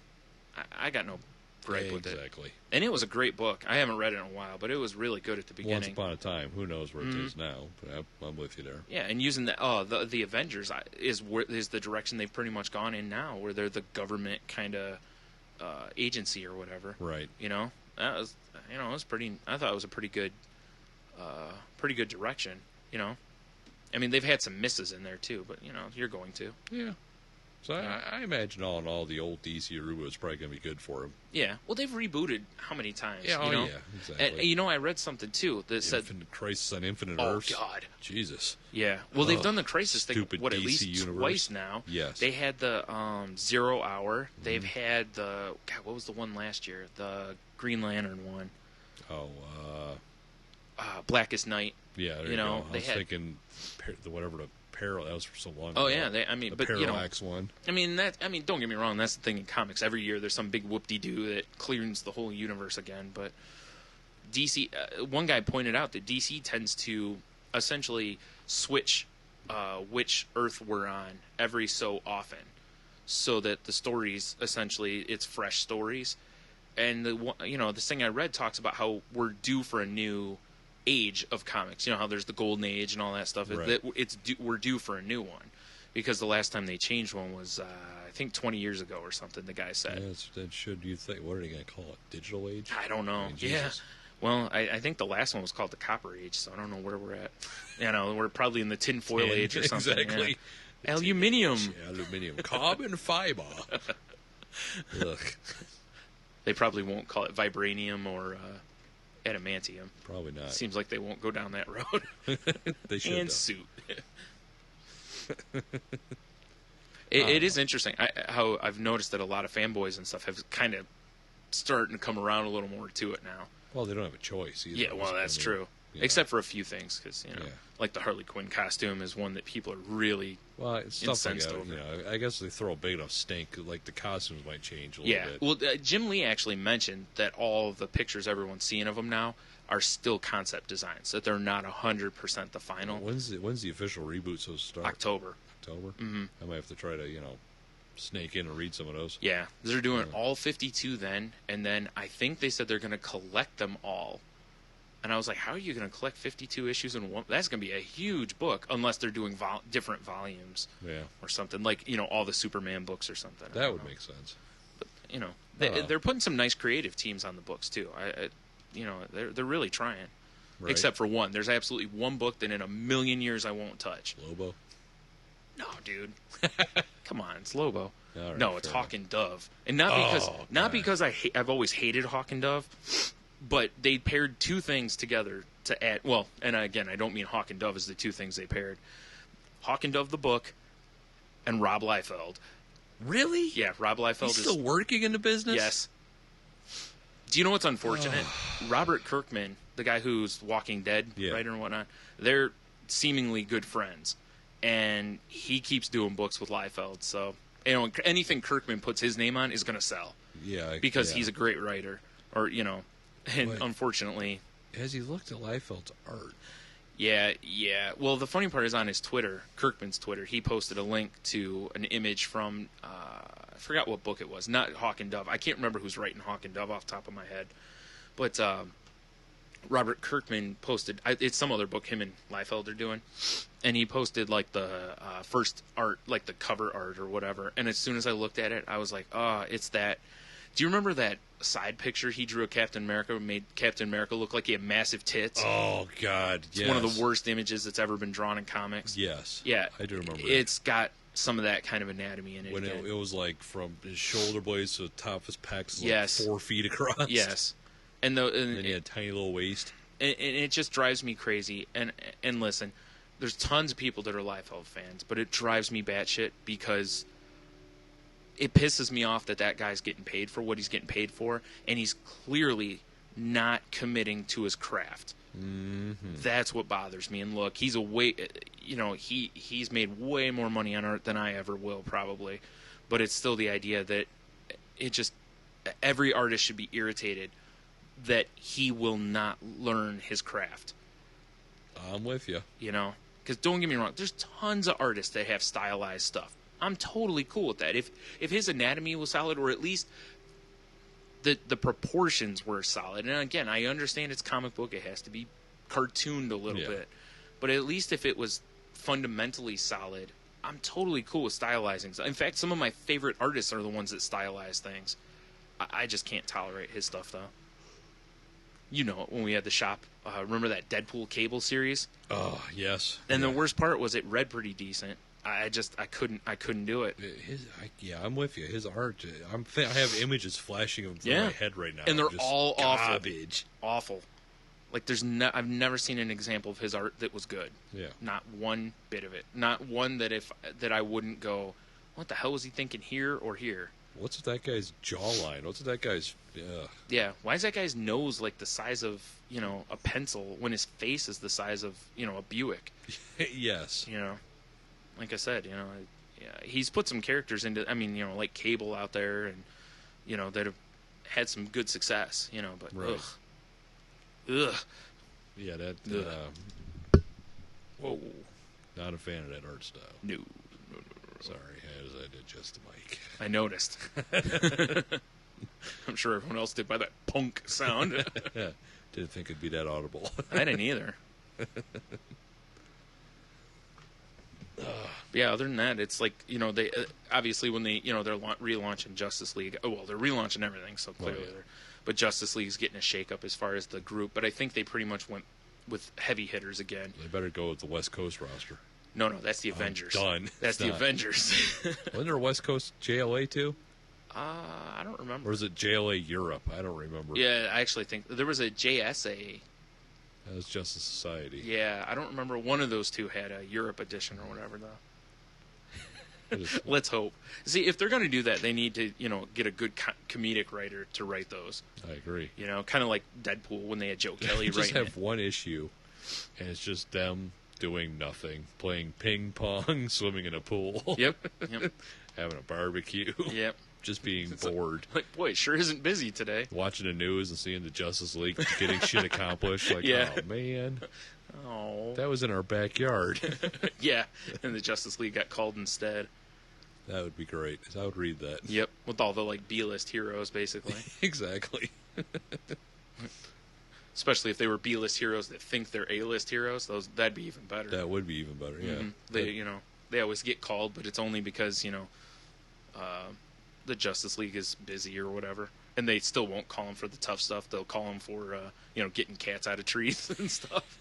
I got no gripe with it. Exactly. And it was a great book. I haven't read it in a while, but it was really good at the Once beginning. upon a time. Who knows where it Mm-hmm. is now? But I'm with you there. Yeah, and using the Avengers is the direction they've pretty much gone in now, where they're the government kind of agency or whatever. Right. That was it was pretty. I thought it was a pretty good direction. I mean, they've had some misses in there too, but you're going to. Yeah. So I imagine all in all, the old DC Aruba is probably going to be good for him. Yeah. Well, they've rebooted how many times? Yeah, you know? yeah, exactly. And, I read something too that said, Infinite Crisis on Infinite "Oh Earths. God." Jesus. Yeah. Well, they've Ugh, done the Crisis thing, stupid at DC least universe. twice now. Yes. They had the 0 Hour. They've had the what was the one last year? The Green Lantern one. Oh, Blackest Night. yeah, there You you know, go. I they was had- thinking the Peril, that was for so long Oh ago. yeah. The But Parallax one. don't get me wrong. That's the thing in comics. Every year there's some big whoop-de-doo that clears the whole universe again. But DC, one guy pointed out that DC tends to essentially switch which Earth we're on every so often, so that the stories essentially it's fresh stories. And this thing I read talks about how we're due for a new age of comics. How there's the golden age and all that stuff. Right. We're due for a new one. because the last time they changed one was I think 20 years ago or something. The guy said. Yeah, that should you think? What are they going to call it? Digital age? I don't know. I mean, Yeah. Jesus. Well, I think the last one was called the Copper Age, so I don't know where we're at. We're probably in the tinfoil age or something. Exactly. Yeah. Aluminium. Aluminium. Carbon fiber. Ugh. They probably won't call it vibranium or adamantium. Probably not. Seems like they won't go down that road. They should. And though. suit. It is interesting how I've noticed that a lot of fanboys and stuff have kind of starting to come around a little more to it now. Well, they don't have a choice either. Yeah, well, that's true. Yeah. Except for a few things, because Yeah. like the Harley Quinn costume is one that people are really. Well, it's stuff like incensed that. over. I guess they throw a big enough stink. Like the costumes might change a little Yeah. bit. Well, Jim Lee actually mentioned that all of the pictures everyone's seeing of them now are still concept designs, that they're not 100% the final. When's the official reboot supposed to start? October. October. Mm-hmm. I might have to try to snake in and read some of those. Yeah, they're doing all 52 then, and then I think they said they're going to collect them all. And I was like, how are you going to collect 52 issues in one? That's going to be a huge book, unless they're doing different volumes Yeah, or something, like, all the Superman books or something. I that don't would know. make sense. But, they're putting some nice creative teams on the books, too. They're really trying. Right. Except for one. There's absolutely one book that in a million years I won't touch. Lobo. No, dude. Come on, it's Lobo. All right, No, it's fair Hawk and Dove, and not because I've always hated Hawk and Dove, but they paired two things together to add. Well, and again, I don't mean Hawk and Dove as the two things they paired. Hawk and Dove the book, and Rob Liefeld. Really? Yeah, Rob Liefeld He's is still working in the business? yes. Do you know what's unfortunate? Robert Kirkman, the guy who's Walking Dead Yeah. writer and whatnot, they're seemingly good friends, and he keeps doing books with Liefeld. So anything Kirkman puts his name on is going to sell Yeah. because yeah. he's a great writer, and But- unfortunately, Has he looked at Liefeld's art? yeah. Well, the funny part is on his Twitter, Kirkman's Twitter, he posted a link to an image from I forgot what book it was, not Hawk and Dove. I can't remember who's writing Hawk and Dove off the top of my head, but Robert Kirkman posted. It's some other book him and Liefeld are doing, and he posted like the first art, like the cover art or whatever. And as soon as I looked at it, I was like, "Oh, it's that." Do you remember that side picture he drew of Captain America? Made Captain America look like he had massive tits. Oh, God. It's one of the worst images that's ever been drawn in comics. Yes. Yeah, I do remember that. It's got some of that kind of anatomy in it. When again. it was like from his shoulder blades to the top of his pecs, like Yes. 4 feet across. Yes, and And he had a tiny little waist. and it just drives me crazy. And listen, there's tons of people that are Liefeld fans, but it drives me batshit because it pisses me off that guy's getting paid for what he's getting paid for, and he's clearly not committing to his craft. Mm-hmm. That's what bothers me. And look, he's he's made way more money on art than I ever will probably, but it's still the idea that every artist should be irritated that he will not learn his craft. I'm with you. Because don't get me wrong, there's tons of artists that have stylized stuff. I'm totally cool with that. If his anatomy was solid, or at least the proportions were solid. And again, I understand it's comic book; it has to be cartooned a little bit. But at least if it was fundamentally solid, I'm totally cool with stylizing. In fact, some of my favorite artists are the ones that stylize things. I just can't tolerate his stuff, though. When we had the shop, remember that Deadpool cable series? Oh, yes. And the worst part was it read pretty decent. I couldn't do it. I'm with you. His art, I have images flashing in Yeah. my head right now. And they're Just all awful. garbage. Awful. Like I've never seen an example of his art that was good. Yeah. Not one bit of it. Not one that I wouldn't go, what the hell was he thinking here or here? What's with that guy's jawline? What's with that guy's... Yeah. Why is that guy's nose like the size of, a pencil when his face is the size of, a Buick? Yes. Like I said, he's put some characters into, like Cable out there and, that have had some good success, but Right. ugh. Yeah, that... Whoa. Not a fan of that art style. No. Sorry, as I did just the mic. I noticed. I'm sure everyone else did by that punk sound. Didn't think it'd be that audible. I didn't either. But yeah, other than that, it's like, they obviously when they, they're relaunching Justice League. Oh, well, they're relaunching everything, so clearly yeah. but Justice League's getting a shakeup as far as the group. But I think they pretty much went with heavy hitters again. They better go with the West Coast roster. No, that's the Avengers. Done. That's the Avengers. Wasn't there a West Coast JLA too? I don't remember. Or is it JLA Europe? I don't remember. Yeah, I actually think there was a JSA. That was Justice Society. Yeah, I don't remember. One of those two had a Europe edition or whatever, though. Let's hope. See, if they're going to do that, they need to, get a good comedic writer to write those. I agree. Kind of like Deadpool when they had Joe Kelly just writing have one issue, and it's just them doing nothing, playing ping pong, swimming in a pool. Yep. Having a barbecue. Yep. Just being bored. Like, boy, it sure isn't busy today. Watching the news and seeing the Justice League getting shit accomplished. Like, Yeah. oh, man. Oh. That was in our backyard. Yeah, and the Justice League got called instead. That would be great. I would read that. Yep, with all the, B-list heroes, basically. Exactly. Especially if they were B-list heroes that think they're A-list heroes, that'd be even better. That would be even better, yeah. Mm-hmm. They always get called, but it's only because, the Justice League is busy or whatever. And they still won't call them for the tough stuff. They'll call them for, getting cats out of trees and stuff.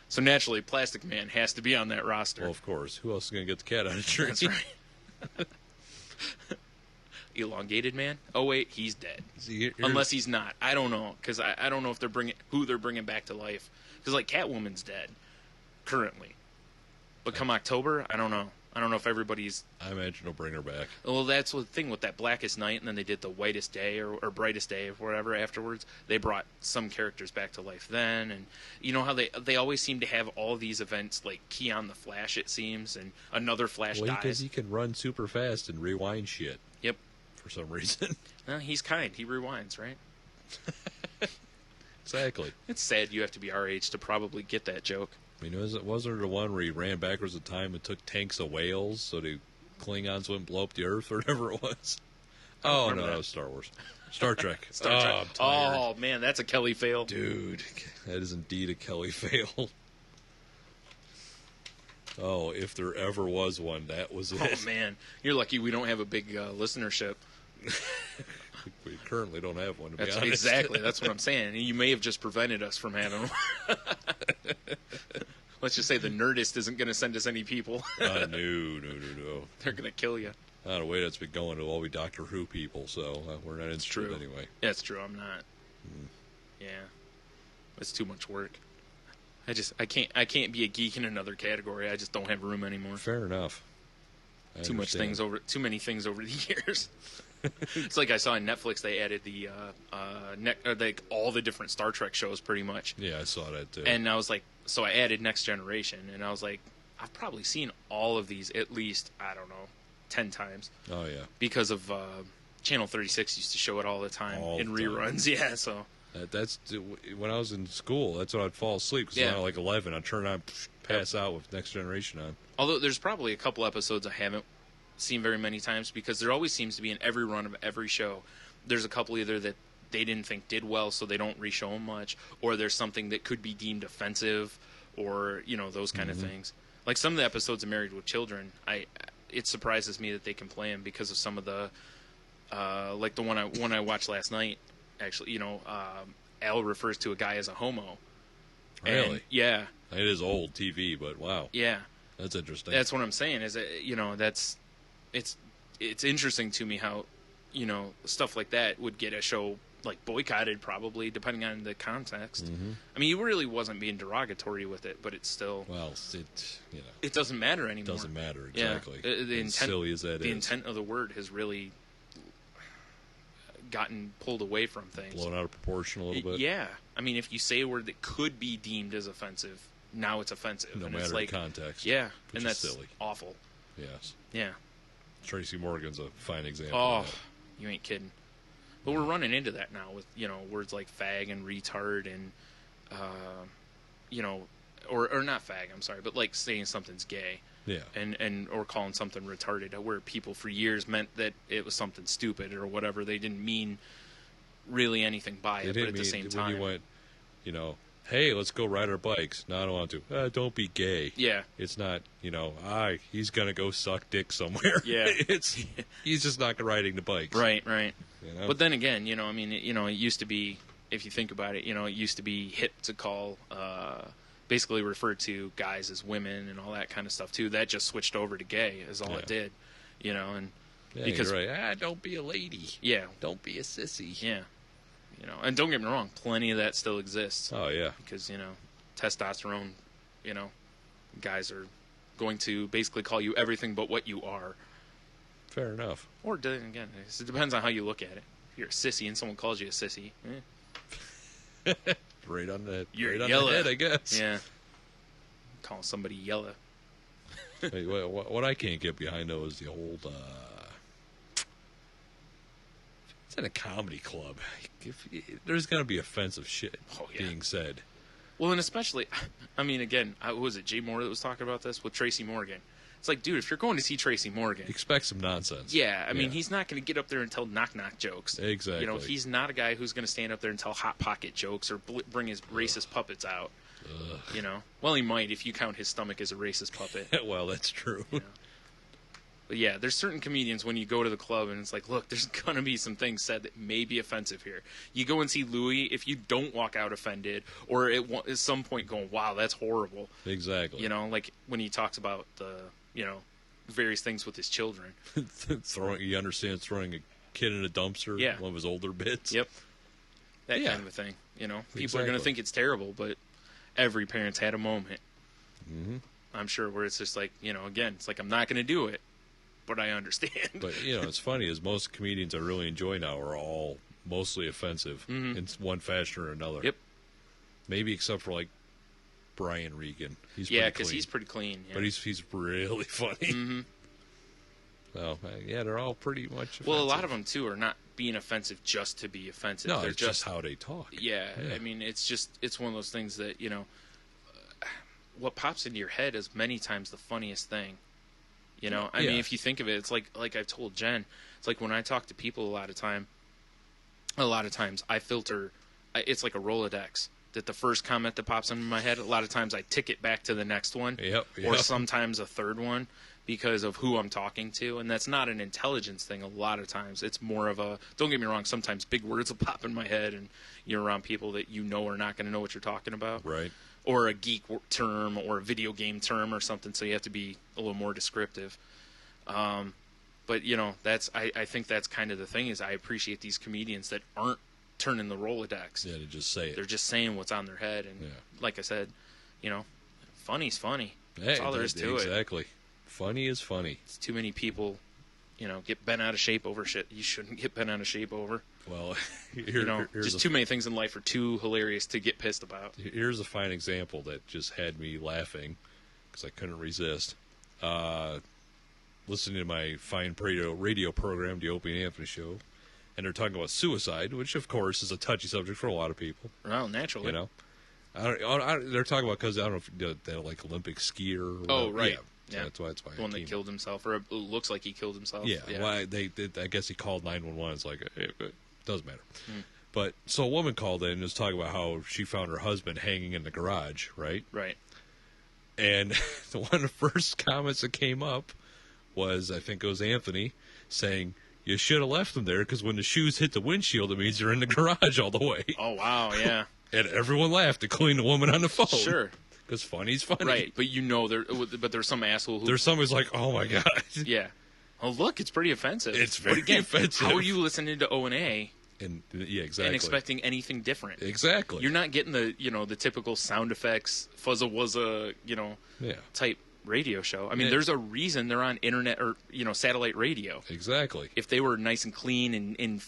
So naturally, Plastic Man has to be on that roster. Well, of course. Who else is going to get the cat out of the tree? That's right. Elongated Man? Oh, wait, he's dead. See, Unless he's not. I don't know. Because I don't know if who they're bringing back to life. Because, Catwoman's dead. Currently. But come October, I don't know. I don't know if everybody's... I imagine they'll bring her back. Well, that's the thing with that Blackest Night, and then they did the Whitest Day or Brightest Day or whatever afterwards. They brought some characters back to life then, and you know how they always seem to have all these events like Keon the Flash, it seems, and another Flash dies. Because he can run super fast and rewind shit. Yep. For some reason. Well, he's kind. He rewinds, right? Exactly. It's sad you have to be our age to probably get that joke. I mean, was there the one where he ran backwards in time and took tanks of whales so the Klingons wouldn't blow up the Earth or whatever it was? Oh, no, that was Star Wars. Star Trek. Star Trek. I'm tired. Oh, man, that's a Kelly fail. Dude, that is indeed a Kelly fail. Oh, if there ever was one, that was it. Oh, man. You're lucky we don't have a big listenership. We currently don't have one, to be That's honest. exactly. That's what I'm saying. You may have just prevented us from having one. Let's just say the Nerdist isn't going to send us any people. No. They're going to kill you. Not the way that's been going to all we Doctor Who people, so we're not interested true. anyway. That's true. I'm not. Yeah, it's too much work. I can't be a geek in another category. I just don't have room anymore. Fair enough. Too many things over the years. It's like I saw on Netflix they added the all the different Star Trek shows pretty much. Yeah, I saw that too. And I was like, so I added Next Generation, and I was like, I've probably seen all of these at least, I don't know, 10 times. Oh yeah. Because of Channel 36 used to show it all the time All in the time. reruns. Yeah, so That's when I was in school. That's when I'd fall asleep. Because when I was like 11, I'd turn on, pass out with Next Generation on. although there's probably a couple episodes I haven't seen very many times because there always seems to be in every run of every show, there's a couple either that they didn't think did well, so they don't re-show them much, or there's something that could be deemed offensive, or those kind of things. Like some of the episodes of Married with Children, it surprises me that they can play them because of some of the like the one I watched last night. Actually, Al refers to a guy as a homo. Really? And, yeah. It is old TV, but wow. Yeah. That's interesting. That's what I'm saying. Is that it's interesting to me how stuff like that would get a show like boycotted, probably depending on the context. Mm-hmm. I mean, he really wasn't being derogatory with it, but it's still it doesn't matter anymore. Doesn't matter exactly. Yeah. The as silly as that the is. intent of the word has really gotten pulled away from things, blown out of proportion a little bit. Yeah, I mean, if you say a word that could be deemed as offensive, now it's offensive. No and matter it's the like, context. Yeah, which and is that's silly. Awful. Yes. Yeah. Tracy Morgan's a fine example. Oh, of that. you ain't kidding. But we're running into that now with words like fag and retard and or not fag. I'm sorry, but like saying something's gay. Yeah. And or calling something retarded, where people for years meant that it was something stupid or whatever. They didn't mean really anything by it, but at the same time, when you went, Hey, let's go ride our bikes. No, I don't want to. Don't be gay. Yeah. It's not, he's going to go suck dick somewhere. Yeah. He's just not riding the bikes. Right, right. You know? But then again, it used to be, if you think about it, it used to be hip to call, basically refer to guys as women and all that kind of stuff too. That just switched over to gay is all it did, and Yeah, because you're right. Don't be a lady. yeah, Don't be a sissy. yeah, and don't get me wrong, plenty of that still exists Oh, yeah. because testosterone, guys are going to basically call you everything but what you are. Fair enough. Or then again, it depends on how you look at it. If you're a sissy and someone calls you a sissy, Right on the, you're right on yellow. the head, I guess. Yeah. Calling somebody yellow. Hey, what I can't get behind, though, is the old... it's at a comedy club. There's going to be offensive shit being said. Well, and especially, again, was it Jay Moore that was talking about this with Tracy Morgan? It's like, dude, if you're going to see Tracy Morgan, Expect some nonsense. yeah, he's not going to get up there and tell knock-knock jokes. Exactly. He's not a guy who's going to stand up there and tell Hot Pocket jokes or bring his racist puppets out. Well, he might if you count his stomach as a racist puppet. Well, that's true. But yeah, there's certain comedians when you go to the club and it's like, look, there's going to be some things said that may be offensive here. You go and see Louis, if you don't walk out offended or at some point going, wow, that's horrible. Exactly. Like when he talks about the, various things with his children. He understands throwing a kid in a dumpster, Yeah. one of his older bits. Yep. That Yeah. kind of a thing. People are going Exactly. to think it's terrible, but every parent's had a moment. Mm-hmm. I'm sure where it's just like, again, it's like, I'm not going to do it, but I understand. But, it's funny, is most comedians I really enjoy now are all mostly offensive in one fashion or another. Yep. Maybe except for, like, Brian Regan. He's Yeah, pretty because clean. he's pretty clean. Yeah. But he's really funny. Mm-hmm. So, they're all pretty much offensive. Well, a lot of them, too, are not being offensive just to be offensive. No, They're it's just how they talk. Yeah, Yeah. it's one of those things that, what pops into your head is many times the funniest thing. If you think of it, it's like I've told Jen, it's like when I talk to people a lot of times I filter, it's like a Rolodex. That the first comment that pops into my head, a lot of times I tick it back to the next one. Yep. Or sometimes a third one because of who I'm talking to. And that's not an intelligence thing a lot of times. It's more of a, don't get me wrong, sometimes big words will pop in my head and you're around people that are not going to know what you're talking about. Right. Or a geek term or a video game term or something, so you have to be a little more descriptive. But, I think that's kind of the thing is I appreciate these comedians that aren't turning the Rolodex. Yeah, to just say it. They're just saying what's on their head. And like I said, funny's funny. That's all there is to it. Exactly. Funny is funny. It's too many people, get bent out of shape over shit you shouldn't get bent out of shape over. Well, just too many things in life are too hilarious to get pissed about. Here's a fine example that just had me laughing because I couldn't resist. Listening to my fine radio program, The Opie and Anthony Show, and they're talking about suicide, which of course is a touchy subject for a lot of people. Well, naturally. They're talking about because I don't know if they're like Olympic skier. Or oh, right. Yeah. That's why. The one that killed himself, or it looks like he killed himself. Yeah. Well, I guess he called 911. It's like it doesn't matter. Mm. But so a woman called in and was talking about how she found her husband hanging in the garage, right? Right. And one of the first comments that came up was, I think it was Anthony, saying, you should have left him there because when the shoes hit the windshield, it means you're in the garage all the way. Oh, wow, yeah. And everyone laughed, including the woman on the phone. Sure. Because funny's funny. Right, but there's some asshole who... There's somebody who's like, oh, my God. Yeah. Oh, look, it's pretty offensive. It's very but again, offensive. How are you listening to O&A And yeah, exactly. and expecting anything different? Exactly. You're not getting the typical sound effects, fuzza wuzza, type radio show. There's a reason they're on internet or satellite radio. Exactly. If they were nice and clean and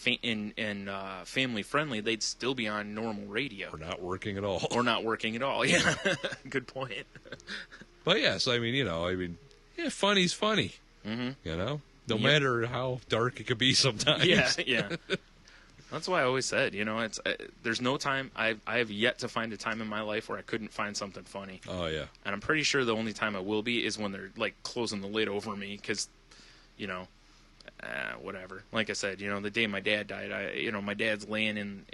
family friendly, they'd still be on normal radio. Or not working at all. Or not working at all. Yeah, good point. But yes, funny's funny. Mm-hmm. No matter how dark it could be sometimes. Yeah. That's why I always said, it's there's no time. I have yet to find a time in my life where I couldn't find something funny. Oh yeah. And I'm pretty sure the only time I will be is when they're like closing the lid over me because, whatever. Like I said, the day my dad died, my dad's laying in,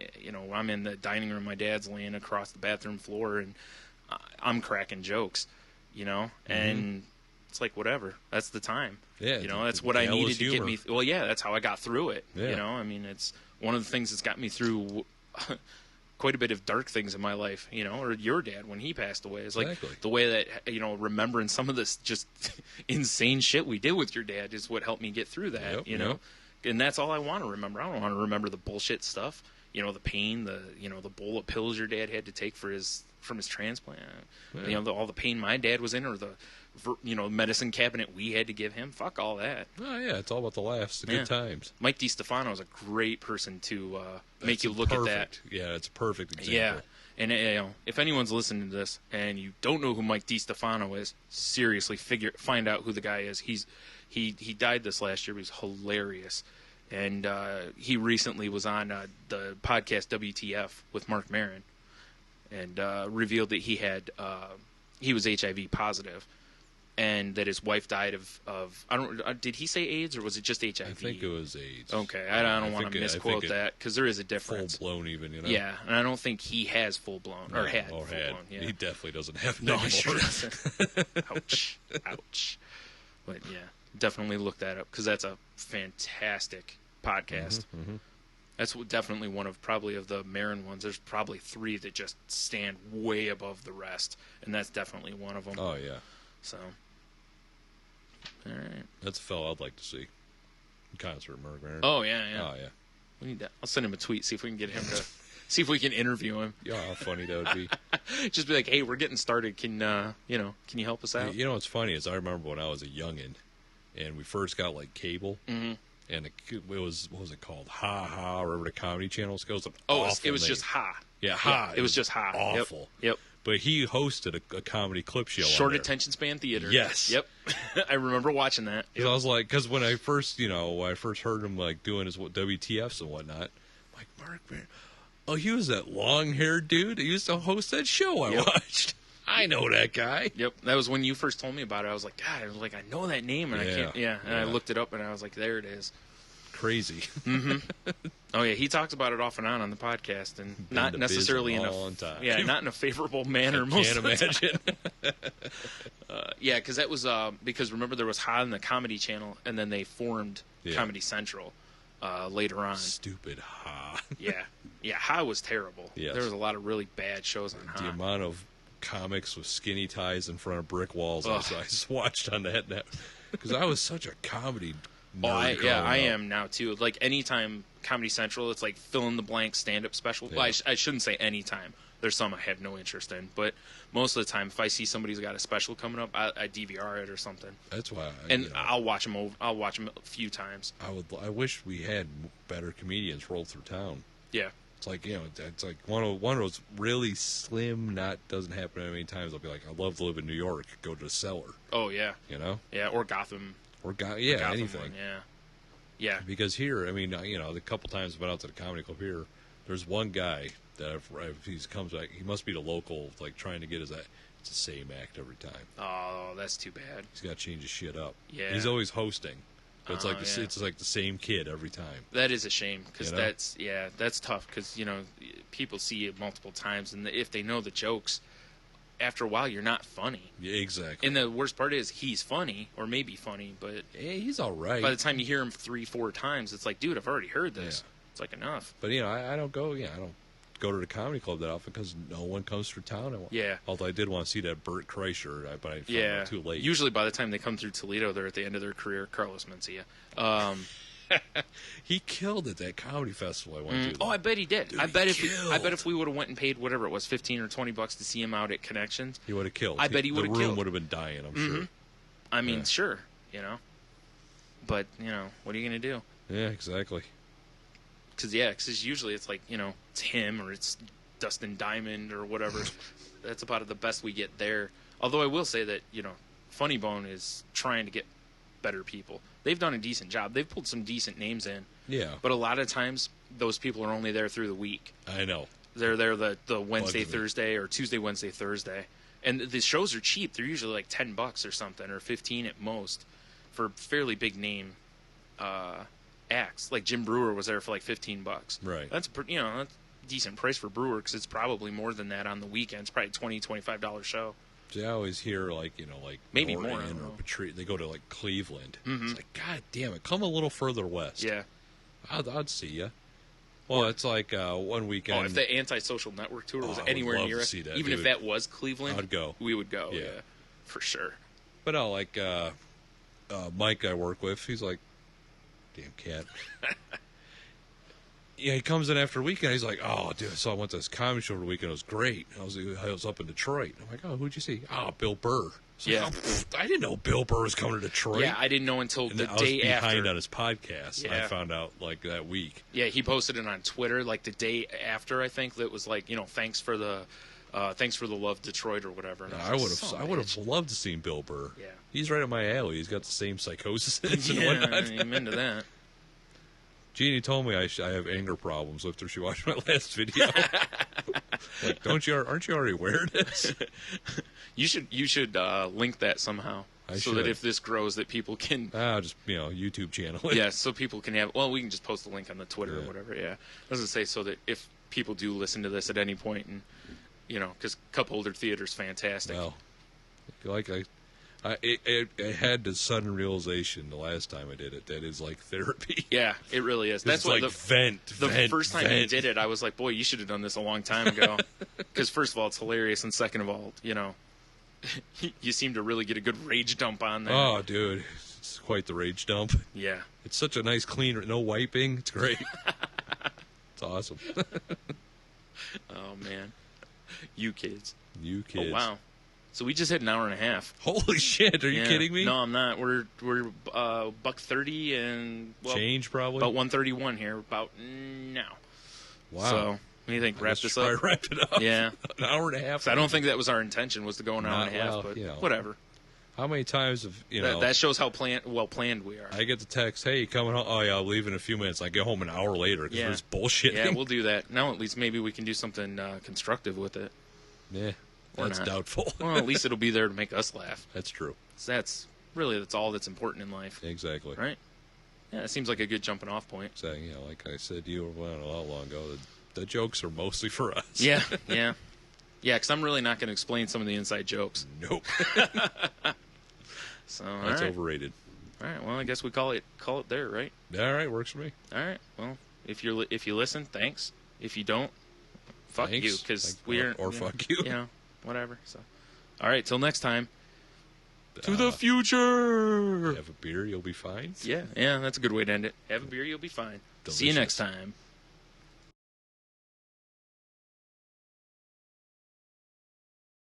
I'm in the dining room, my dad's laying across the bathroom floor, and I'm cracking jokes, and it's like, whatever. That's the time. Yeah, that's what I needed to get humor. me. Well, yeah, that's how I got through it. Yeah. I mean, it's one of the things that's got me through quite a bit of dark things in my life, or your dad when he passed away. It's like Exactly. the way that, remembering some of this just insane shit we did with your dad is what helped me get through that, Yep. And that's all I want to remember. I don't want to remember the bullshit stuff, the pain, the bowl of pills your dad had to take from his transplant, Yeah. all the pain my dad was in, or the medicine cabinet we had to give him. Fuck all that. Oh yeah, it's all about the laughs, the Yeah. good times. Mike DiStefano is a great person to make That's you look at that. perfect. Yeah, it's a perfect example. Yeah, and if anyone's listening to this and you don't know who Mike DiStefano is, seriously find out who the guy is. He died this last year. But he's hilarious, and he recently was on the podcast WTF with Mark Maron, and revealed that he was HIV positive, and that his wife died of did he say AIDS or was it just HIV? I think it was AIDS. Okay, I don't want to misquote that because there is a Full difference. blown, even Yeah, and I don't think he has full blown or had full blown. Yeah. He definitely doesn't have it No, anymore. he sure doesn't. Ouch. But yeah, definitely look that up because that's a fantastic podcast. Mm-hmm. That's definitely one of probably of the Marin ones. There's probably 3 that just stand way above the rest, and that's definitely one of them. Oh yeah, So, all right. that's a fellow I'd like to see. Concert, Mark Maron. Oh yeah, yeah. Oh yeah. We need that. I'll send him a tweet. See if we can get him to. See if we can interview him. Yeah, how funny that would be. Just be like, hey, we're getting started. Can can you help us out? You know what's funny is I remember when I was a youngin', and we first got like cable, Mm-hmm. and it was, what was it called? Ha Ha, or whatever the comedy channels goes. Oh, it was just Ha. Yeah, Ha. It was just Ha. Yep. Awful. Yep. But he hosted a comedy clip show. Short on there. attention span theater. Yes. Yep. I remember watching that. Because I was like, because when I first heard him like doing his WTFs and whatnot, I'm like, Mark Maron. Oh, he was that long-haired dude that used to host that show I Yep. watched. I know that guy. Yep. That was when you first told me about it. I was like, God, I know that name, and I can't. Yeah. And I Yeah. looked it up, and I was like, there it is. Crazy. Oh yeah, he talks about it off and on the podcast, and Been not to biz necessarily a in long time. not in a favorable manner. Most Can't of the time. imagine. Yeah, because that was because remember there was Ha in the Comedy Channel, and then they formed Yeah. Comedy Central later on. Stupid Ha. Yeah, Ha was terrible. Yes. There was a lot of really bad shows on The Ha. amount of comics with skinny ties in front of brick walls I Ugh. just watched on that net. Because I was such a comedy nerd. I growing up. am now too. Like anytime Comedy Central, it's like fill in the blank stand-up special. Well, Yeah. I shouldn't say anytime. There's some I have no interest in, but most of the time, if I see somebody's got a special coming up, I DVR it or something, That's why. and I'll watch them. I'll watch them a few times. I wish we had better comedians roll through town. Yeah, It's like, it's like one of those really slim, doesn't happen that many times. I'll be like, I'd love to live in New York, go to the Cellar, oh yeah, Yeah, or Gotham. Gotham one, anything. yeah. Because here, I mean, the couple times I've been out to the comedy club here, there's one guy that he comes back, he must be the local, like trying to get his act. It's the same act every time. Oh, that's too bad. He's got to change his shit up. Yeah. He's always hosting, but it's Oh, like yeah. it's like the same kid every time. That is a shame because You know? that's tough because people see it multiple times, and if they know the jokes, after a while you're not funny. Yeah, exactly. And the worst part is he's funny or maybe funny, but Hey, he's all right. by the time you hear him 3-4 times, it's like, dude, I've already heard this. Yeah. It's like enough. But I don't go. I don't go to the comedy club that often because no one comes through town. Yeah. Although I did want to see that Burt Kreischer, but I found Yeah. it too late. Usually by the time they come through Toledo, they're at the end of their career. Carlos Mencia. He killed at that comedy festival I went to. Oh, I bet he did. Dude, I bet he if killed. we would have went and paid whatever it was, $15 or $20 to see him out at Connections. He would have killed. I bet he The would've room killed. would have been dying. I'm sure. I mean, Yeah. sure, But what are you gonna do? Yeah, exactly. Because usually it's like it's him or it's Dustin Diamond or whatever. That's about the best we get there. Although I will say that Funny Bone is trying to get better people. They've done a decent job. They've pulled some decent names in, Yeah, but a lot of times those people are only there through the week. I know. They're there the Wednesday, Bugs me. Thursday, or Tuesday, Wednesday, Thursday, and the shows are cheap. They're usually like $10 or something, or 15 at most, for fairly big name acts. Like Jim Brewer was there for like $15. Right. That's decent price for Brewer because it's probably more than that on the weekends. Probably $20-$25 show. See, I always hear like Maybe more, I Norton don't or know. Patrice. They go to like Cleveland. Mhm. It's like, God damn it, come a little further west. Yeah. I'd see ya. Well, it's like one weekend. Oh, if the Antisocial Network tour was I would anywhere love near to us, see that, even if dude. that was Cleveland, I'd go. We would go. Yeah. Yeah, for sure. But no, like Mike I work with, he's like, damn cat. Yeah, he comes in after a weekend. He's like, "Oh, dude, so I went to this comedy show over the weekend. It was great. I was up in Detroit." I'm like, "Oh, who'd you see?" "Oh, Bill Burr." So Yeah. I didn't know Bill Burr was coming to Detroit. Yeah, I didn't know until and the I was day behind after. on his podcast. I Yeah. found out like that week. Yeah, he posted it on Twitter like the day after. I think that was like, thanks for the love, Detroit or whatever. And I was would like, have, "Son I of a would have bitch." loved to seen Bill Burr. Yeah. He's right up my alley. He's got the same psychosis and Yeah, whatnot. I'm into that. Jeannie told me I have anger problems after she watched my last video. Like, aren't you already aware of this? You should link that somehow, I so that should. if this grows, that people can. Just YouTube channel. Yeah, so people can have. Well, we can just post the link on the Twitter or Yeah. whatever. Yeah, I was gonna say so that if people do listen to this at any point, and because Cup Holder Theater's fantastic. Well, like I had the sudden realization the last time I did it that is like therapy. Yeah, it really is. That's It's what like the vent, first time you vent. did it, I was like, boy, you should have done this a long time ago. Because first of all, it's hilarious, and second of all, you seem to really get a good rage dump on there. Oh, dude, it's quite the rage dump. Yeah. It's such a nice, clean, no wiping. It's great. It's awesome. Oh man, you kids. You kids. Oh wow. So we just hit an hour and a half. Holy shit! Are you Yeah. kidding me? No, I'm not. We're $1.30 and Change probably. about 131 here about now. Wow. So what do you think? I Wrap guess this try up? to wrap it up. Yeah. An hour and a half. So I don't think that was our intention, was to go an hour Not and a half, well, but you know. whatever. How many times have That shows how well planned we are. I get the text, "Hey, you coming home?" "Oh yeah, I'll leave in a few minutes." I get home an hour later because Yeah. there's bullshit. Yeah, we'll do that. Now at least maybe we can do something constructive with it. Yeah, Or that's not. doubtful. Well, at least it'll be there to make us laugh. That's true. So that's all that's important in life, Exactly. right? Yeah, it seems like a good jumping off point. So, like I said to you a lot long ago, the jokes are mostly for us. Yeah, yeah. Yeah, because I'm really not going to explain some of the inside jokes. Nope. So, That's all right. overrated. All right, well, I guess we call it there, right? All right, works for me. All right, well, if you listen, thanks. If you don't, fuck Thanks. you, because Like, we're... or fuck you. Whatever. So, all right, till next time. To Uh, the future! Have a beer, you'll be fine. Yeah, that's a good way to end it. Have a beer, you'll be fine. See you Delicious. next time.